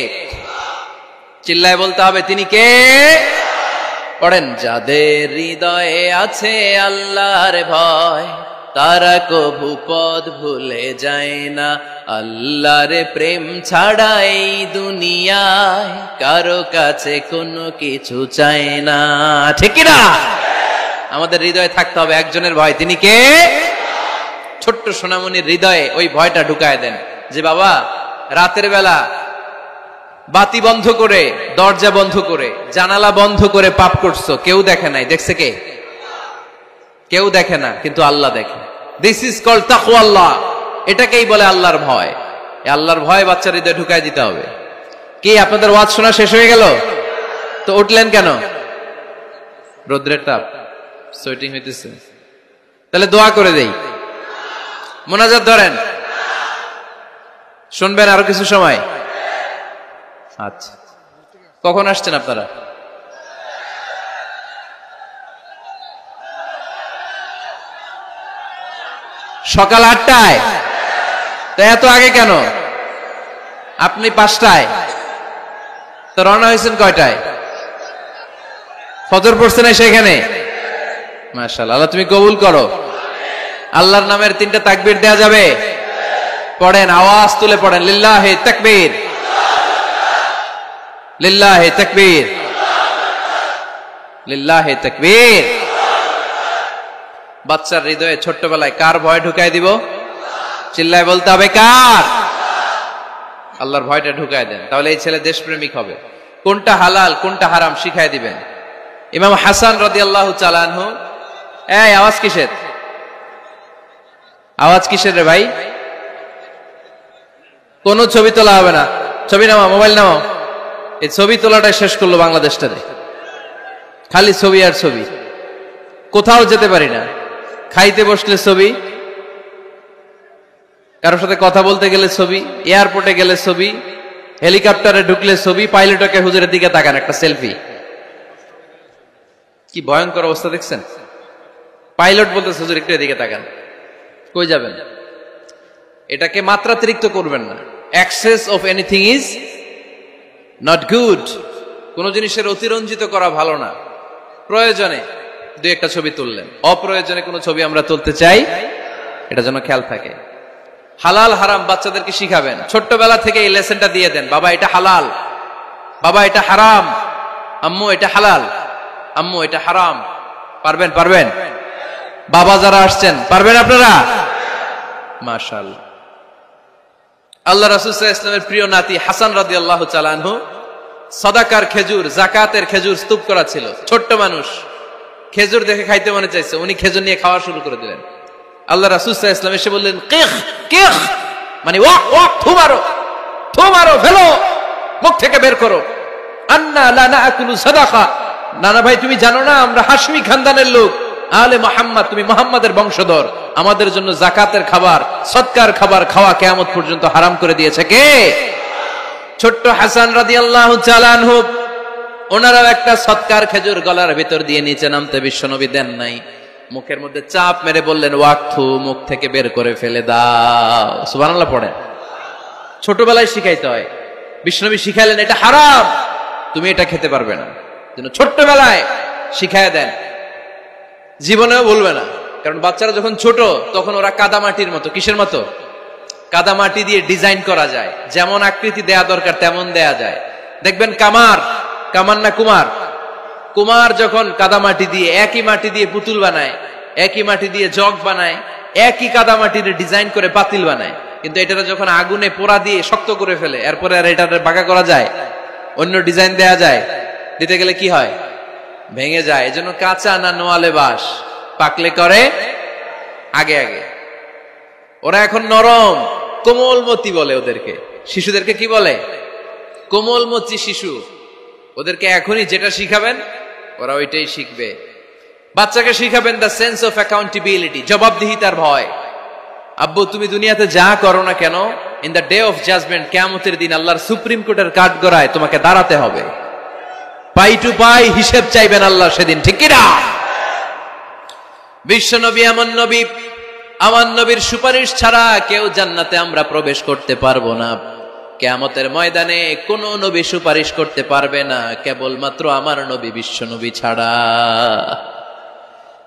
A: চিল্লায় বলতে হবে, তিনি কে? পড়েন, যাদের হৃদয়ে আছে আল্লাহর ভয়, তারা কভু পথ ভুলে যায় না। আল্লাহর প্রেম ছাড়া এই দুনিয়ায় কারো কাছে কোনো কিছু চায় না। ঠিক না? আমাদের হৃদয়ে থাকতে হবে একজনের ভয়, তিনি কে? ছোট্ট সোনামণির হৃদয়ে ওই ভয়টা ঢুকায় দেন যে বাবা, রাতের বেলা বাতি বন্ধ করে, দরজা বন্ধ করে, জানালা বন্ধ করে পাপ করছো, কেউ দেখে নাই। দেখছে কে? কেউ দেখে না, কিন্তু আল্লাহ দেখে। দিস ইজ কল্ড তাকওয়াল্লাহ। এটাকেই বলে আল্লাহর ভয়। এই আল্লাহর ভয় বাচ্চার হৃদয়ে ঢুকায় দিতে হবে। কি আপনাদের ওয়াজ শোনা শেষ হয়ে গেল? তো উঠলেন কেন? রোদ্রের তাপ, সোয়েটিং হইতেছে। তাহলে দোয়া করে দেই, মোনাজাত ধরেন, শুনবেন আরো কিছু সময়। আচ্ছা, কখন আসছেন আপনারা? সকাল 8টায়। তো এত আগে কেন? আপনি 5টায়, তো রওনা হয়েছেন কয়টায়? ফজর পড়ছেন সেখানে? মাশাআল্লাহ, আল্লাহ তুমি কবুল করো। আল্লাহর নামের 3টা তাকবীর দেয়া যাবে? পড়েন, আওয়াজ তুলে পড়েন, লিল্লাহি তাকবীর, লিল্লাহি তাকবীর, লিল্লাহি তাকবীর। বাচ্চার হৃদয়ে ছোট্টবেলায় কার ভয় ঢুকায় দিব? চিল্লায় বলতে হবে, কার? আল্লাহর ভয়টা ঢুকায় দেন, তাহলে এই ছেলে দেশপ্রেমিক হবে। কোনটা হালাল কোনটা হারাম শিখায় দিবেন। ইমাম হাসান রাদিয়াল্লাহু তাআলা আনহু, এই আওয়াজ কিসের? আওয়াজ কিসের রে ভাই? কোন ছবি তোলা হবে না। ছবি নামাও, মোবাইল নামাও। এই ছবি তোলাটা শেষ করলো বাংলাদেশটারে। খালি ছবি আর ছবি, কোথাও যেতে পারি না। খাইতে বসলে ছবি, কারোর সাথে কথা বলতে গেলে ছবি, এয়ারপোর্টে গেলে ছবি, হেলিকপ্টারে ঢুকলে ছবি, পাইলটকে হুজুরের দিকে তাকান, একটা সেলফি। কি ভয়ঙ্কর অবস্থা দেখছেন? পাইলট বলতেছে হুজুর একটু এদিকে তাকান। কই যাবেন? এটাকে মাত্রাতিরিক্ত করবেন না। Access of anything is not good. কোন জিনিসের অতিরঞ্জিত করা ভালো না। প্রয়োজনে 2-1টা ছবি তুললেন, অপ্রয়োজনে কোনো ছবি আমরা তুলতে চাই, এটা যেন খেয়াল থাকে। হালাল হারাম বাচ্চাদেরকে শিখাবেন, ছোট্টবেলা থেকে এই লেসনটা দিয়ে দেন। বাবা এটা হালাল, বাবা এটা হারাম, আম্মু এটা হালাল, আম্মু এটা হারাম। পারবেন? পারবেন? বাবা যারা আসছেন পারবেন আপনারা? মাশাআল্লাহ। আল্লাহ রাসূল সাল্লাল্লাহু আলাইহি ওয়াসাল্লামের প্রিয় নাতি হাসান রাদিয়াল্লাহু তাআলা আনহু সাদাকার খেজুর, যাকাতের খেজুর স্তূপ করা ছিল। ছোট্ট মানুষ, খেজুর দেখে খাইতে মনে চাইছে, উনি খেজুর নিয়ে খাওয়া শুরু করে দিলেন। আল্লাহ রাসূল সাল্লাল্লাহু আলাইহি ওয়াসাল্লাম এসে বললেন, কিখ কিখ, মানে ওয়াক ওয়াক, থু মারো, থু মারো, ফেলো, মুখ থেকে বের করো। আন্না লা নাআকুলু সাদাকা। নানা ভাই, তুমি জানো না আমরা হাশমি খানদানের লোক, আলে মুহাম্মদ, তুমি মুহাম্মাদের বংশধর। আমাদের জন্য যাকাতের খাবার, সদকার খাবার খাওয়া কিয়ামত পর্যন্ত হারাম করে দিয়েছে কে? ছোট্ট হাসান রাদিয়াল্লাহু তাআলা আনহু, ওনারাও একটা সদকার খেজুর গলার ভিতর দিয়ে নিচে নামতে বিশ্বনবী দেন নাই। মুখের মধ্যে চাপ মেরে বললেন, ওয়াকথু, মুখ থেকে বের করে ফেলে দাও। সুবহানাল্লাহ পড়েন। ছোটবেলায় শিখাইতে হয়। বিশ্বনবী শিখাইলেন এটা হারাম, তুমি এটা খেতে পারবে না। যেন ছোট্টবেলায় শিখায় দেন, জীবনেও বলবে না। কারণ বাচ্চারা যখন ছোট তখন ওরা কাদামাটির মতো। কিসের মতো? কাদামাটি দিয়ে ডিজাইন করা যায়, যেমন আকৃতি দেয়া দরকার তেমন দেয়া যায়। দেখবেন কামার, কামার না কুমার, কুমার যখন কাদামাটি দিয়ে, একই মাটি দিয়ে পুতুল বানায়, একই মাটি দিয়ে জগ বানায়, একই কাদামাটির ডিজাইন করে পাতিল বানায়। কিন্তু এটা যখন আগুনে পোড়া দিয়ে শক্ত করে ফেলে, এরপরে আর এটা বাঁকা করা যায়, অন্য ডিজাইন দেয়া যায়, দিতে গেলে কি হয়? ভেঙে যায়। এজন্য কাঁচা না নোয়ালে বাস, পাকলে করে আগে আগে। ওরা এখন নরম, কোমলমতি বলে ওদেরকে। শিশুদেরকে কি বলে? কোমলমতি শিশু। ওদেরকে এখনই যেটা শিখাবেন ওরা ওইটাই শিখবে। বাচ্চাকে শিখাবেন দ্য সেন্স অফ অ্যাকাউন্টেবিলিটি, জবাবদিহিতার ভয়। আব্বু তুমি দুনিয়াতে যা করো না কেন, in the day of judgement, কিয়ামতের দিন আল্লাহর সুপ্রিম কোর্টের কাঠগড়ায় তোমাকে দাঁড়াতে হবে। পাই টু পাই হিসেব চাইবেন আল্লাহ সেদিন, ঠিক কিনা? বিশ্ব নবী এমন নবী, আমার নবীর সুপারিশ ছাড়া কেউ জান্নাতে আমরা প্রবেশ করতে পারবো না। কিয়ামতের ময়দানে কোন নবী সুপারিশ করতে পারবে না, কেবলমাত্র আমার নবী বিশ্ব নবী ছাড়া।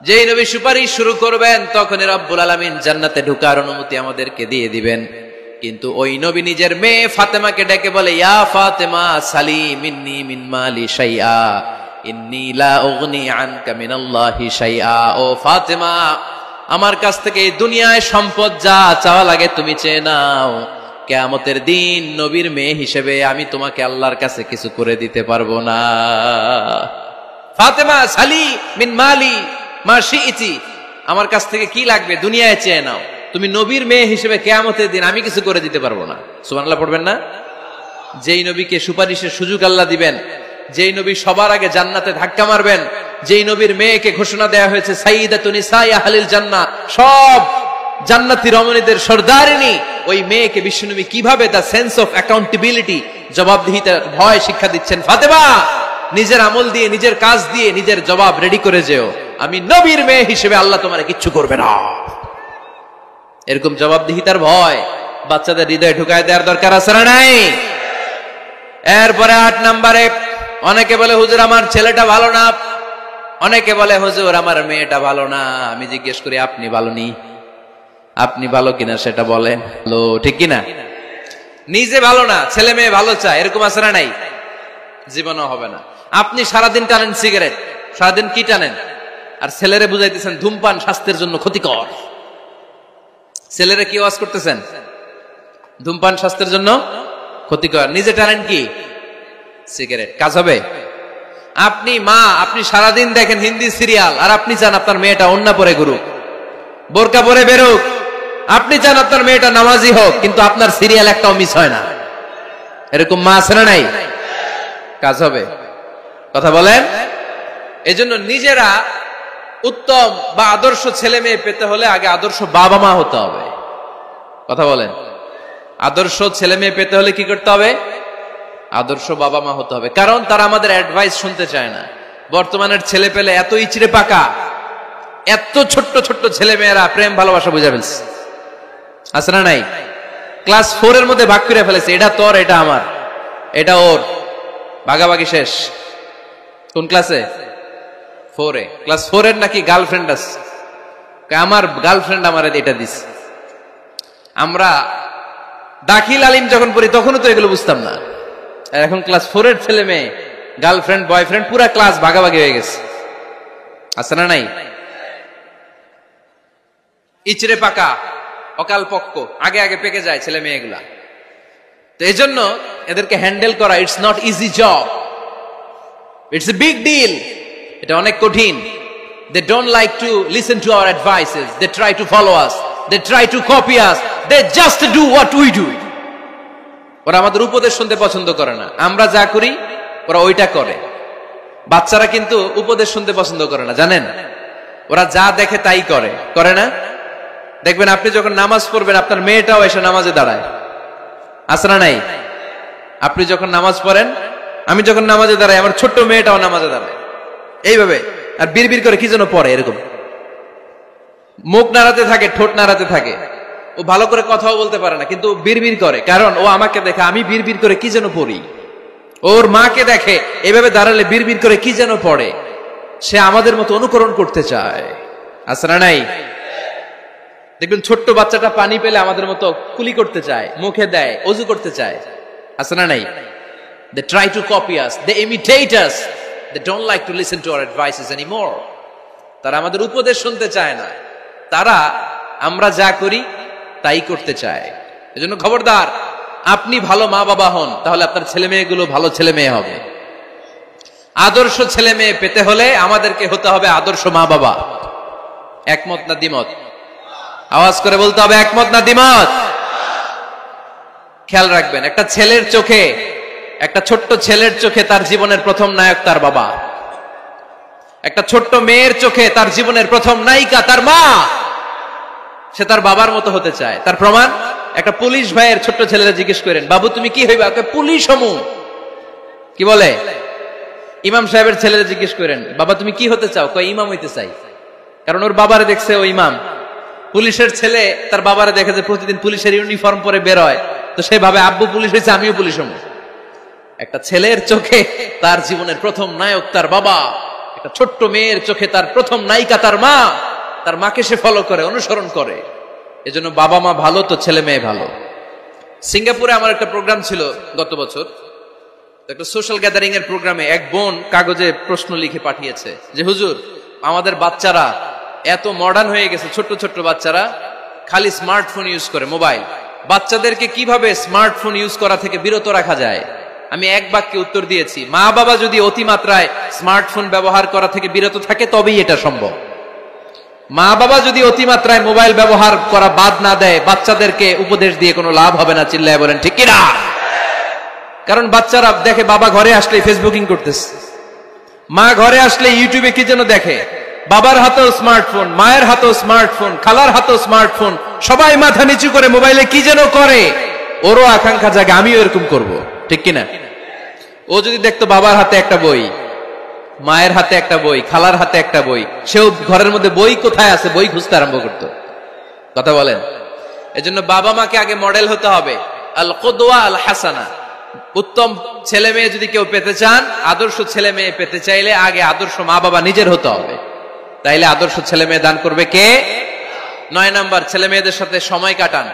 A: যেই নবী সুপারিশ শুরু করবেন তখনই রব্বুল আলামিন জান্নাতে ঢোকার অনুমতি আমাদেরকে দিয়ে দিবেন। কিন্তু ওই নবী নিজের মেয়ে ফাতেমাকে ডেকে বলে, ইয়া ফাতেমা সালি মিন্নি মিন মালি শাইআ ইন্নী লা উগনি আনকা মিনাল্লাহি শাইআ। ও ফাতেমা, আমার কাছ থেকে এই দুনিয়ায় সম্পদ যা চাওয়া লাগে তুমি চেয়ে নাও, কিয়ামতের দিন নবীর মেয়ে হিসেবে আমি তোমাকে আল্লাহর কাছে কিছু করে দিতে পারবো না। ফাতেমা সালি মিন মালি মা শিইতি, আমার কাছ থেকে কি লাগবে দুনিয়ায় চেয়ে নাও, তুমি নবীর মেয়ে হিসেবে কিয়ামতের দিন আমি কিছু করে দিতে পারবো না। সুবহানাল্লাহ পড়বেন না? যেই নবীকে সুপারিশের সুযোগ আল্লাহ দিবেন, যেই নবী সবার আগে জান্নাতে ধাক্কা মারবেন, যেই নবীর মেয়েকে ঘোষণা দেয়া হয়েছে সাইয়্যিদাতুন নিসাই আহলিল জান্নাহ, সব জান্নাতি রমণীদের সর্দারিনী, ওই মেয়েকে বিশ্বনবী কিভাবে দা সেন্স অফ অ্যাকাউন্টেবিলিটি, জবাবদিহিতার ভয় শিক্ষা দিচ্ছেন। ফাতেমা, নিজের আমল দিয়ে, নিজের কাজ দিয়ে নিজের জবাব রেডি করে যেও, আমি নবীর মেয়ে হিসেবে আল্লাহ তোমারে কিচ্ছু করবে না। এরকম জবাবদিহিতার ভয় বাচ্চাদের হৃদয়ে ঢুকায় দেওয়ার দরকার আছে না নাই? এরপরে 8 নম্বরে, অনেকে বলে হুজুর আমার ছেলেটা ভালো না, অনেকে বলে হুজুর আমার মেয়েটা ভালো না। আমি জিজ্ঞেস করি আপনি ভালো নি? আপনি ভালো কিনা সেটা বলেন, ঠিক কিনা? নিজে ভালো না, ছেলে মেয়ে ভালো চায়, এরকম আছে না নাই? জীবনও হবে না। আপনি সারাদিন টানেন সিগারেট, সারাদিন কি টানেন, আর ছেলেরে বুঝাইতেছেন ধূমপান স্বাস্থ্যের জন্য ক্ষতিকর। ছেলেরে কি ওয়াজ করতেছেন? ধূমপান স্বাস্থ্যের জন্য ক্ষতিকর। নিজে টানেন কি? সিগারেট। কাজ হবে? আপনি মা, আপনি সারাদিন দেখেন হিন্দি সিরিয়াল, আর আপনি চান আপনার মেয়েটা ওন্না পরে ঘুরুক, বোরকা পরে বেরুক। আপনি চান আপনার মেয়েটা নামাজি হোক, কিন্তু আপনার সিরিয়াল একটাও মিস হয় না। এরকম মা আছে না নাই? কাজ হবে? কথা বলেন। এজন্য নিজেরা উত্তম বা আদর্শ ছেলে মেয়ে পেতে হলে আগে আদর্শ বাবা মা হতে হবে। কথা বলেন। আদর্শ ছেলে মেয়ে পেতে হলে কি করতে হবে? আদর্শ বাবা মা হতে হবে। কারণ তারা আমাদের অ্যাডভাইস শুনতে চায় না। বর্তমানের ছেলে পেলে এত ইচড়ে পাকা, এত ছোট্ট ছোট্ট ছেলে মেয়েরা প্রেম ভালোবাসা বুঝা ফেলছে, আছে না নাই? ক্লাস 4 এর মধ্যে ভাগ করে ফেলেছে, এটা তোর, এটা আমার, এটা ওর, ভাগাভাগি শেষ। কোন ক্লাসে? 4 এ। ক্লাস 4 এর নাকি গার্লফ্রেন্ড আছে, আমার গার্লফ্রেন্ড আমার এটা দিস। আমরা দাখিল আলিম যখন পড়ি তখনও তো এগুলো বুঝতাম না। এখন ক্লাস 4 এর ছেলে মেয়ে গার্লফ্রেন্ড বয়ফ্রেন্ড পুরা ক্লাস ভাগাভাগি হয়ে গেছে, আছে না নাই? ইচড়ে পাকা, অকাল পক্ক, আগে আগে পেকে যায় ছেলে মেয়েগুলা। তো এই জন্য এদেরকে হ্যান্ডেল করা it's not easy job, it's a big deal. এটা অনেক কঠিন। They don't like to listen to our advices, they try to follow us, they try to copy us, they just do what we do. ওরা আমাদের উপদেশ শুনতে পছন্দ করে না, আমরা যা করি ওরা ওইটা করে। বাচ্চারা কিন্তু উপদেশ শুনতে পছন্দ করে না, জানেন? ওরা যা দেখে তাই করে, করে না? দেখবেন আপনি যখন নামাজ পড়বেন আপনার মেয়েটাও এসে নামাজে দাঁড়ায়, আছে না নাই? আপনি যখন নামাজ পড়েন, আমি যখন নামাজে দাঁড়াই, আমার ছোট্ট মেয়েটাও নামাজে দাঁড়ায় এইভাবে, আর বিড়বিড় করে কি যেন পড়ে, এরকম মুখ নাড়াতে থাকে, ঠোঁট নাড়াতে থাকে। ও ভালো করে কথাও বলতে পারে না, কিন্তু বিড়বিড় করে, কারণ ও আমাকে দেখে আমি বিড়বিড় করে কি যেন পড়ি। ওর মাকে দেখে এভাবে দাঁড়ালে বিড়বিড় করে কি যেন পড়ে। সে আমাদের মতো অনুকরণ করতে চায়, আছে না নাই? দেখবেন ছোট্ট বাচ্চাটা পানি পেলে আমাদের মতো কুলি করতে চায়, মুখে দেয়, অজু করতে চায়, আছে না নাই? They try to copy us, they imitate us, they don't like to listen to our advices anymore. তারা আমাদের উপদেশ শুনতে চায় না, তারা আমরা যা করি তাই করতে চায়। এজন্য খবরদার, আপনি ভালো মা বাবা হন, তাহলে আপনার ছেলে মেয়েগুলো ভালো ছেলে মেয়ে হবে। আদর্শ ছেলে মেয়ে পেতে হলে আমাদেরকে হতে হবে আদর্শ মা বাবা। একমত না দ্বিমত? আওয়াজ করে বলতে হবে একমত না দ্বিমত? খেয়াল রাখবেন, একটা ছেলের চোখে, একটা ছোট্ট ছেলের চোখে তার জীবনের প্রথম নায়ক তার বাবা। একটা ছোট্ট মেয়ের চোখে তার জীবনের প্রথম নায়িকা তার মা। সে তার বাবার মতো হতে চায়। তার প্রমাণ, একটা পুলিশ ভাইয়ের ছোট্ট ছেলেরা জিজ্ঞেস করেন, বাবু তুমি কি হইবা? পুলিশ হমু। কি বলে? ইমাম সাহেবের ছেলেরা জিজ্ঞেস করেন, বাবা তুমি কি হতে চাও? কয় ইমাম হইতে চাই। কারণ ওর বাবারে দেখছে ও ইমাম। পুলিশের ছেলে তার বাবারে দেখে যে প্রতিদিন পুলিশের ইউনিফর্ম পরে বের হয়, তো সে ভাবে আব্বু পুলিশ হয়েছে, আমিও পুলিশ হবো। একটা ছেলের চোখে তার জীবনের প্রথম নায়ক তার বাবা, একটা ছোট্ট মেয়ের চোখে তার প্রথম নায়িকা তার মা। তার মাকে সে ফলো করে, অনুসরণ করে। এজন্য বাবা মা ভালো তো ছেলে মেয়ে ভালো। সিঙ্গাপুরে আমার একটা প্রোগ্রাম ছিল গত বছর, একটা সোশ্যাল গ্যাদারিং এর প্রোগ্রামে এক বোন কাগজে প্রশ্ন লিখে পাঠিয়েছে যে হুজুর, আমাদের বাচ্চারা এত মডার্ন হয়ে গেছে, ছোট্ট ছোট্ট বাচ্চারা খালি স্মার্টফোন ইউজ করে, মোবাইল। বাচ্চাদেরকে কিভাবে স্মার্টফোন ইউজ করা থেকে বিরত রাখা যায়? আমি এক বাক্যে উত্তর দিয়েছি, মা বাবা যদি অতিমাত্রায় স্মার্টফোন ব্যবহার করা থেকে বিরত থাকে তবেই এটা সম্ভব। মা বাবা যদি অতিমাত্রায় মোবাইল ব্যবহার করা বাদ না দেয়, বাচ্চাদেরকে উপদেশ দিয়ে কোনো লাভ হবে না। চিল্লায় বলেন ঠিক কিনা? কারণ বাচ্চারা দেখে বাবা ঘরে আসলে ফেসবুকিং করতেছে, মা ঘরে আসলে ইউটিউবে কি যেন দেখে, বাবার হাতেও স্মার্টফোন, মায়ের হাতেও স্মার্টফোন, খালার হাতেও স্মার্টফোন, সবাই মাথা নিচু করে মোবাইলে কি যেন করে। ওরও আকাঙ্ক্ষা জাগে আমিও এরকম করব, ঠিক কিনা? ও যদি দেখতো বাবার হাতে একটা বই, মায়ের হাতে একটা বই, খালার হাতে একটা বই, সেও ঘরের মধ্যে বই কোথায় আছে বই খুঁজতে আরম্ভ করতো। কথা বলেন? এজন্য বাবা মাকে আগে মডেল হতে হবে। আল কুদওয়া আল হাসানা। উত্তম ছেলে মেয়ে যদি কেউ পেতে চান, আদর্শ ছেলে মেয়ে পেতে চাইলে আগে আদর্শ মা বাবা নিজের হতে হবে। তাইলে আদর্শ ছেলে মেয়ে দান করবে কে? 9 নাম্বার, ছেলে মেয়েদের সাথে সময় কাটান।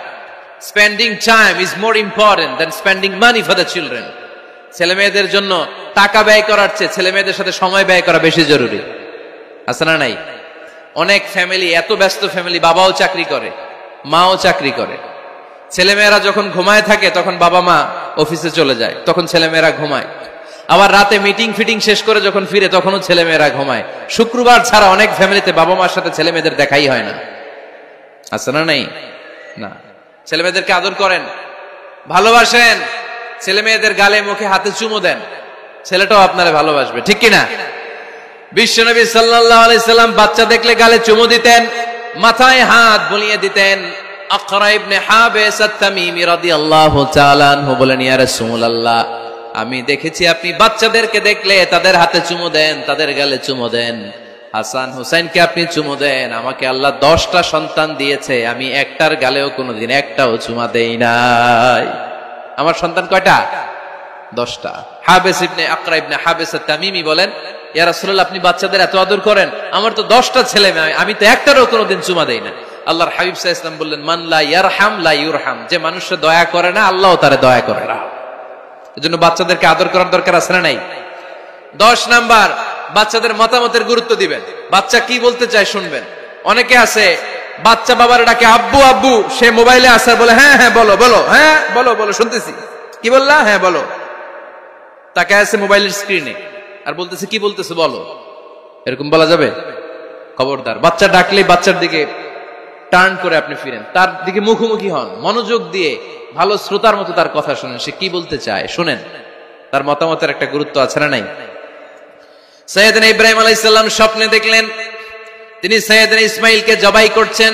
A: Spending time is more important than spending money for the children. ছেলে মেয়েদের জন্য টাকা ব্যয় করার চেয়ে ছেলে মেয়েদের সাথে সময় ব্যয় করা বেশি জরুরি। আছে না নাই? অনেক ফ্যামিলি, এত ব্যস্ত ফ্যামিলি, বাবাও চাকরি করে, মাও চাকরি করে। ছেলেমেয়েরা যখন ঘুমায় থাকে তখন বাবা মা অফিসে চলে যায়, তখন ছেলেমেয়েরা ঘুমায়। আবার রাতে মিটিং ফিটিং শেষ করে যখন ফিরে তখনও ছেলেমেয়েরা ঘুমায়। শুক্রবার ছাড়া অনেক ফ্যামিলিতে বাবা মার সাথে ছেলে মেয়েদের দেখাই হয় না। আছে না নাই? না। ছেলে মেয়েদেরকে আদর করেন, ভালোবাসেন, ছেলে মেয়েদের গালে মুখে হাতে চুমো দেন, ছেলেটাও আপনারা ভালোবাসবে, ঠিক কিনা? বিশ্বনবী সাল্লাল্লাহু আলাইহি সাল্লাম বাচ্চা দেখলে গালে চুমো দিতেন, মাথায় হাত বুলিয়ে দিতেন। আকরা ইবনে হাবিস আত-তামিমি রাদিয়াল্লাহু তাআলা আনহু বলেন, ইয়া রাসূলুল্লাহ, আমি দেখেছি আপনি বাচ্চাদেরকে দেখলে তাদের হাতে চুমো দেন, তাদের গালে চুমো দেন। হাসান হুসাইনকে আপনি চুমো দেন। আমাকে আল্লাহ 10টা সন্তান দিয়েছে, আমি একটার গালেও কোনোদিন একটাও চুমা দেই নাই। আমার সন্তান কয়টা? 10টা। হাবিস ইবনে আকরা ইবনে হাবিস আত-তামিমি বলেন, ইয়া রাসূলুল্লাহ, আপনি বাচ্চাদের এত আদর করেন, আমার তো 10টা ছেলে মেয়ে, আমি তো একটারও কোনোদিন চুমা দেই না। আল্লাহর হাবিব সাল্লাল্লাহু আলাইহি ওয়াসাল্লাম বললেন, মান লা ইয়ারহাম লা ইউরহাম। যে মানুষে দয়া করে না, আল্লাহও তারে দয়া করে না। এজন্য বাচ্চাদেরকে আদর করার দরকার আছে না নাই? 10 নাম্বার, বাচ্চাদের মতামতের গুরুত্ব দিবেন। বাচ্চা কি বলতে চায় শুনবেন। অনেকে আছে বাচ্চা বাবার ডাকে আব্বু আব্বু, সে মোবাইলে আসার বলে হ্যাঁ হ্যাঁ বলো বলো, হ্যাঁ বলো বলো শুনতেছি, কি বললা, হ্যাঁ বলো। তাকে আছে মোবাইলের স্ক্রিনে আর বলতেছে কি বলতেছে বলো। এরকম বলা যাবে? খবরদার। বাচ্চা ডাকলে বাচ্চার দিকে টার্ন করে আপনি ফিরেন, তার দিকে মুখোমুখি হন, মনোযোগ দিয়ে ভালো শ্রোতার মতো তার কথা শুনেন, সে কি বলতে চায় শুনেন। তার মতামতের একটা গুরুত্ব আছে না নাই? সাইয়েদনা ইব্রাহিম আলাইহিস সালাম স্বপ্নে দেখলেন তিনি সাইয়েদনা ইসমাইলকে জবাই করছেন।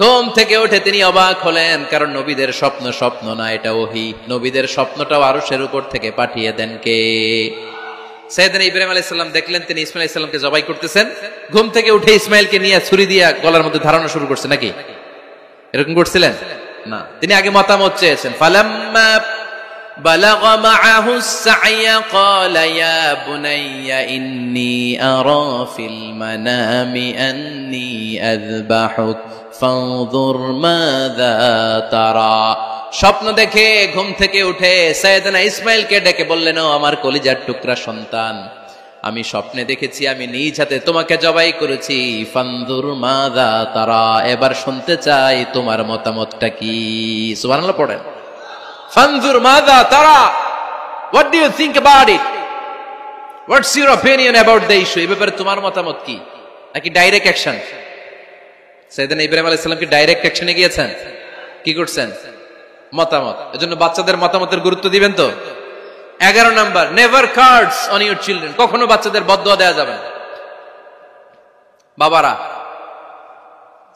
A: ঘুম থেকে উঠে তিনি অবাক হলেন, কারণ নবীদের স্বপ্ন স্বপ্ন না, এটা ওহী। নবীদের স্বপ্নটাও আরশের উপর থেকে পাঠিয়ে দেন কে? সাইয়েদনা ইব্রাহিম আলাইহিস সালাম দেখলেন তিনি ইসমাইল আলাইহিস সালামকে জবাই করতেছেন। ঘুম থেকে উঠে ইসমাইলকে নিয়ে ছুরি দিয়ে গলার মধ্যে ধারণা শুরু করছে নাকি? এরকম করছিলেন না, তিনি আগে মতামত চেয়েছেন। ফালাম্মা বালাগা মাআহুস সা'য়া ক্বালা ইয়া বুনাইয়া ইন্নী আরা ফিল মানামি আন্নী আযবাহুক ফানজুর মাযা তারা। স্বপ্ন দেখে ঘুম থেকে উঠে সাইয়েদনা ইসমাইলকে ডেকে বললেন, ও আমার কলিজার টুকরা সন্তান, আমি স্বপ্নে দেখেছি আমি নিজ হাতে তোমাকে জবাই করেছি। ফানজুর মাযা তারা, এবার শুনতে চাই তোমার মতামতটা কি। সুবহানাল্লাহ পড়েন। ফানজুর মাযা তারা, what do you think about it, what's your opinion about the issue. এই ব্যাপারে তোমার মতামত কি? নাকি ডাইরেক্ট অ্যাকশন? সাইয়েদনা ইব্রাহিম আলাইহিস সালাম কি ডাইরেক্ট অ্যাকশনে গিয়েছেন? কি করছেন? মতামত। এজন্য বাচ্চাদের মতামতের গুরুত্ব দিবেন তো। 11 number, never cards on your children. কখনো বাচ্চাদের বদদোয়া দেওয়া যাবে না। বাবারা,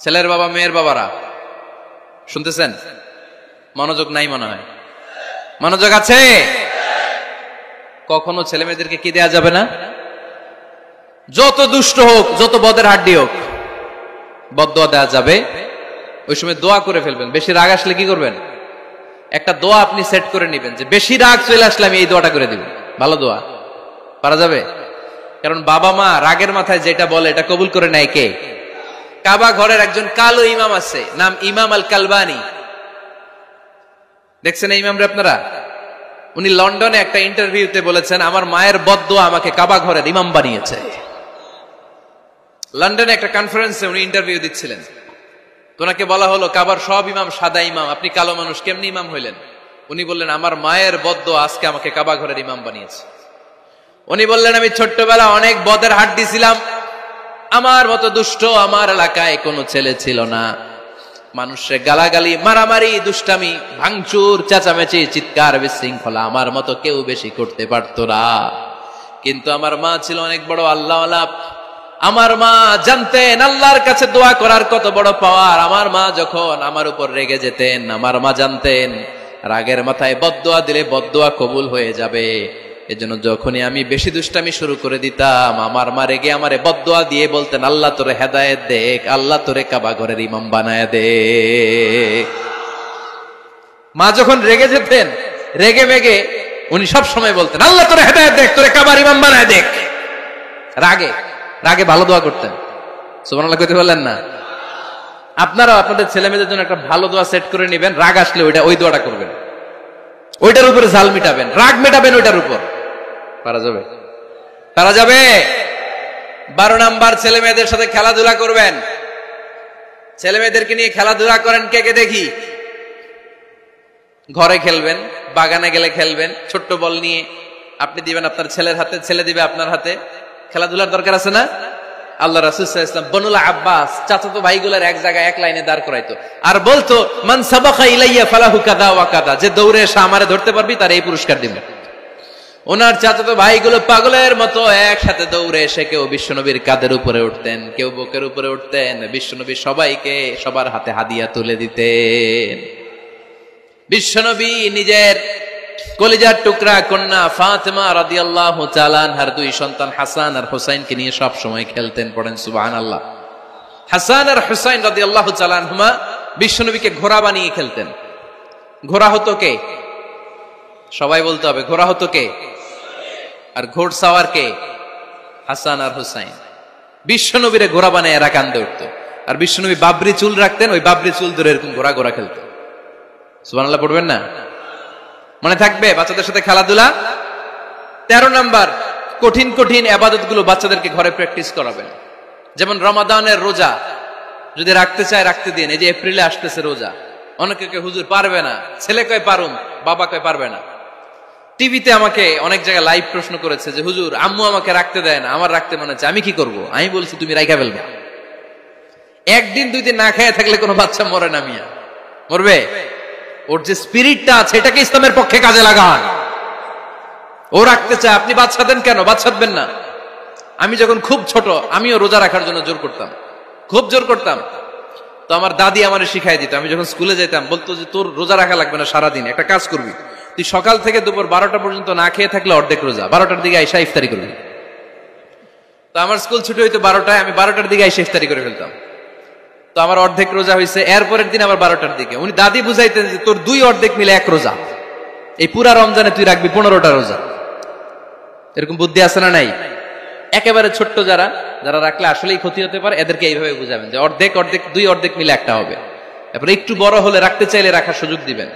A: ছেলের বাবা মেয়ের বাবারা শুনতেছেন? মনোযোগ নাই মনে হয়। মনোযোগ আছে? কখনো ছেলে মেয়েদেরকে কি দেয়া যাবে না? যত দুষ্ট হোক, যত বদের হাড্ডি হোক, বদদোয়া দেওয়া যাবে। ওই সময় দোয়া করে ফেলবেন। বেশি রাগ আসলে কি করবেন? একটা দোয়া আপনি সেট করে নেবেন যে বেশি রাগ চলে আসলে আমি এই দোয়াটা করে দিব। ভালো দোয়া পারা যাবে? কারণ বাবা মা রাগের মাথায় যেটা বলে এটা কবুল করে নেয় কে? কাবা ঘরের একজন কালো ইমাম আছে, নাম ইমাম আল কালবানি। দেখছেন এই ইমামরে আপনারা? উনি লন্ডনে একটা ইন্টারভিউতে বলেছেন, আমার মায়ের বদদোয়া আমাকে কাবা ঘরের ইমাম বানিয়েছে। লন্ডনে একটা কনফারেন্সে উনি ইন্টারভিউ দিচ্ছিলেন। ওনাকে বলা হলো, কাবার সব ইমাম সাদা ইমাম, আপনি কালো মানুষ, কেমনি ইমাম হইলেন? উনি বললেন, আমার মায়ের বদদোয়া আজকে আমাকে কাবা ঘরের ইমাম বানিয়েছে। উনি বললেন, আমি ছোট্টবেলা অনেক বদের হাড্ডি ছিলাম, আমার মতো দুষ্ট আমার এলাকায় কোনো ছেলে ছিল না। মানুষের গালাগালি, মারামারি, দুষ্টামি, ভাঙচুর, চেঁচামেচি, চিৎকার, বিশৃঙ্খলা আমার মতো কেউ বেশি করতে পারতো না। কিন্তু আমার মা ছিল অনেক বড় আল্লাহওয়ালা। আমার মা জানতেন আল্লাহর কাছে দোয়া করার কত বড় পাওয়ার। আমার মা যখন আমার উপর রেগে যেতেন, আমার মা জানতেন রাগের মাথায় বদদোয়া দিলে বদদোয়া কবুল হয়ে যাবে। এজন্য যখনই আমি বেশি দুষ্টামি শুরু করে দিতাম, আমার মা রেগে আমারে বদদোয়া দিয়ে বলতেন, আল্লাহ তোরে হেদায়েত দেখ, আল্লাহ তোরে কাবা ঘরের ইমাম বানায় দে। মা যখন রেগে যেতেন, রেগে মেগে উনি সব সময় বলতেন, আল্লাহ তোরে হেদায়েত দেখ, তোরে কাবার ইমাম বানায় দেখ। রাগে রাগে ভালো দোয়া করতেন। সুবহানাল্লাহ কইতে বললেন না? আপনারাও আপনাদের ছেলে মেয়েদের জন্য একটা ভালো দোয়া সেট করে নেবেন। রাগ আসলে ওই দোয়াটা করবেন, ওইটার উপরে ঝাল মিটাবেন, রাগ মেটাবেন ওইটার উপর। পারা যাবে? পারা যাবে? 12 নাম্বার, ছেলে মেয়েদের সাথে খেলাধুলা করবেন। ছেলে মেয়েদেরকে নিয়ে খেলাধুলা করেন কে কে দেখি? ঘরে খেলবেন, বাগানে গেলে খেলবেন, ছোট্ট বল নিয়ে আপনি দিবেন আপনার ছেলের হাতে, ছেলে দিবে আপনার হাতে। খেলাধুলার দরকার আছে না? আল্লাহ রাসূল সাল্লাল্লাহু আলাইহি ওয়াসাল্লাম বনুল আব্বাস চাচাতো ভাইগুলোর এক জায়গায় এক লাইনে দাঁড় করাইতো, আর বলতো, মান সাবাকা ইলাইয়া ফালাহু কাদা ওয়া কাদা, যে দৌড়ে এসে আমারে ধরতে পারবি তার এই পুরস্কার দিব। ওনার চাচাতো ভাইগুলো পাগলের মতো একসাথে দৌড়ে এসে কেউ বিশ্বনবীর কাঁধের উপরে উঠতেন, কেউ বুকের উপরে উঠতেন। বিশ্বনবী সবাইকে সবার হাতে হাদিয়া তুলে দিতেন। বিশ্বনবী নিজের কলিজার টুকরা কন্যা ফাতেমা রাদিয়াল্লাহু তাআলা আনহার 2 সন্তান হাসান আর হুসাইনকে নিয়ে সব সময় খেলতেন। পড়েন সুবহানাল্লাহ। হাসান আর হুসাইন রাদিয়াল্লাহু তাআলা আনহুমা বিশ্বনবীকে ঘোড়া বানিয়ে খেলতেন। ঘোড়া হতো কে? সবাই বলতে হবে, ঘোড়া হতো কে? আর ঘোড়সাওয়ার কে? হাসান আর হুসাইন। বিশ্বনবীরে ঘোড়া বানিয়ে এরা কান্দে উঠতো। আর বিশ্বনবী বাবরি চুল রাখতেন, ওই বাবরি চুল ধরে এরকম ঘোড়া ঘোড়া খেলতেন। সুবহানাল্লাহ পড়বেন না? মনে থাকবে বাচ্চাদের সাথে খেলাধুলা। 13 নাম্বার, কঠিন কঠিন ইবাদতগুলো বাচ্চাদেরকে ঘরে প্র্যাকটিস করাবেন। যেমন রমাদানের রোজা যদি রাখতে চায় রাখতে দিন। এই যে এপ্রিলে আসতেছে রোজা, অনেকে হুজুর পারবে না, ছেলে কয় পারুম, বাবা কয় পারবে না। টিভিতে আমাকে অনেক জায়গায় লাইভ প্রশ্ন করেছে যে হুজুর আম্মু আমাকে রাখতে দেয় না, আমার রাখতে মনে হচ্ছে, আমি কি করব? আমি বলছি তুমি রাইখা ফেলবে। একদিন 2 দিন না খেয়ে থাকলে কোনো বাচ্চা মরে না মিয়া, মরবে? ওর যে স্পিরিটটা আছে এটাকে ইসলামের পক্ষে কাজে লাগান। ও রাখতে চায়, আপনি বাচ্চা দেন কেন? বাচ্চা দেবেন না। আমি যখন খুব ছোট, আমিও রোজা রাখার জন্য জোর করতাম, খুব জোর করতাম। তো আমার দাদি আমারে শিখাই দিত। আমি যখন স্কুলে যেতাম বলতো যে তোর রোজা রাখা লাগবে না, সারাদিন একটা কাজ করবি, তুই সকাল থেকে দুপুর 12টা পর্যন্ত না খেয়ে থাকলে অর্ধেক রোজা, 12টার দিকে আইসা ইফতারি করবি। তো আমার স্কুল ছুটি হইতো 12টায়, আমি 12টার দিকে আইসা ইফতারি করে ফেলতাম। তো আমার অর্ধেক রোজা হয়েছে। এরপরের দিন আবার 12টার দিকে উনি দাদি বুঝাইতেন যে তোর 2 অর্ধেক মিলে 1 রোজা, এই পুরা রমজানে তুই রাখবি 15টা রোজা। এরকম বুদ্ধি আছে না নাই? একেবারে ছোট্ট যারা যারা রাখলে আসলেই ক্ষতি হতে পারে, এদেরকে এইভাবে বুঝাবেন যে অর্ধেক অর্ধেক 2 অর্ধেক মিলে 1টা হবে। এরপরে একটু বড় হলে রাখতে চাইলে রাখার সুযোগ দিবেন।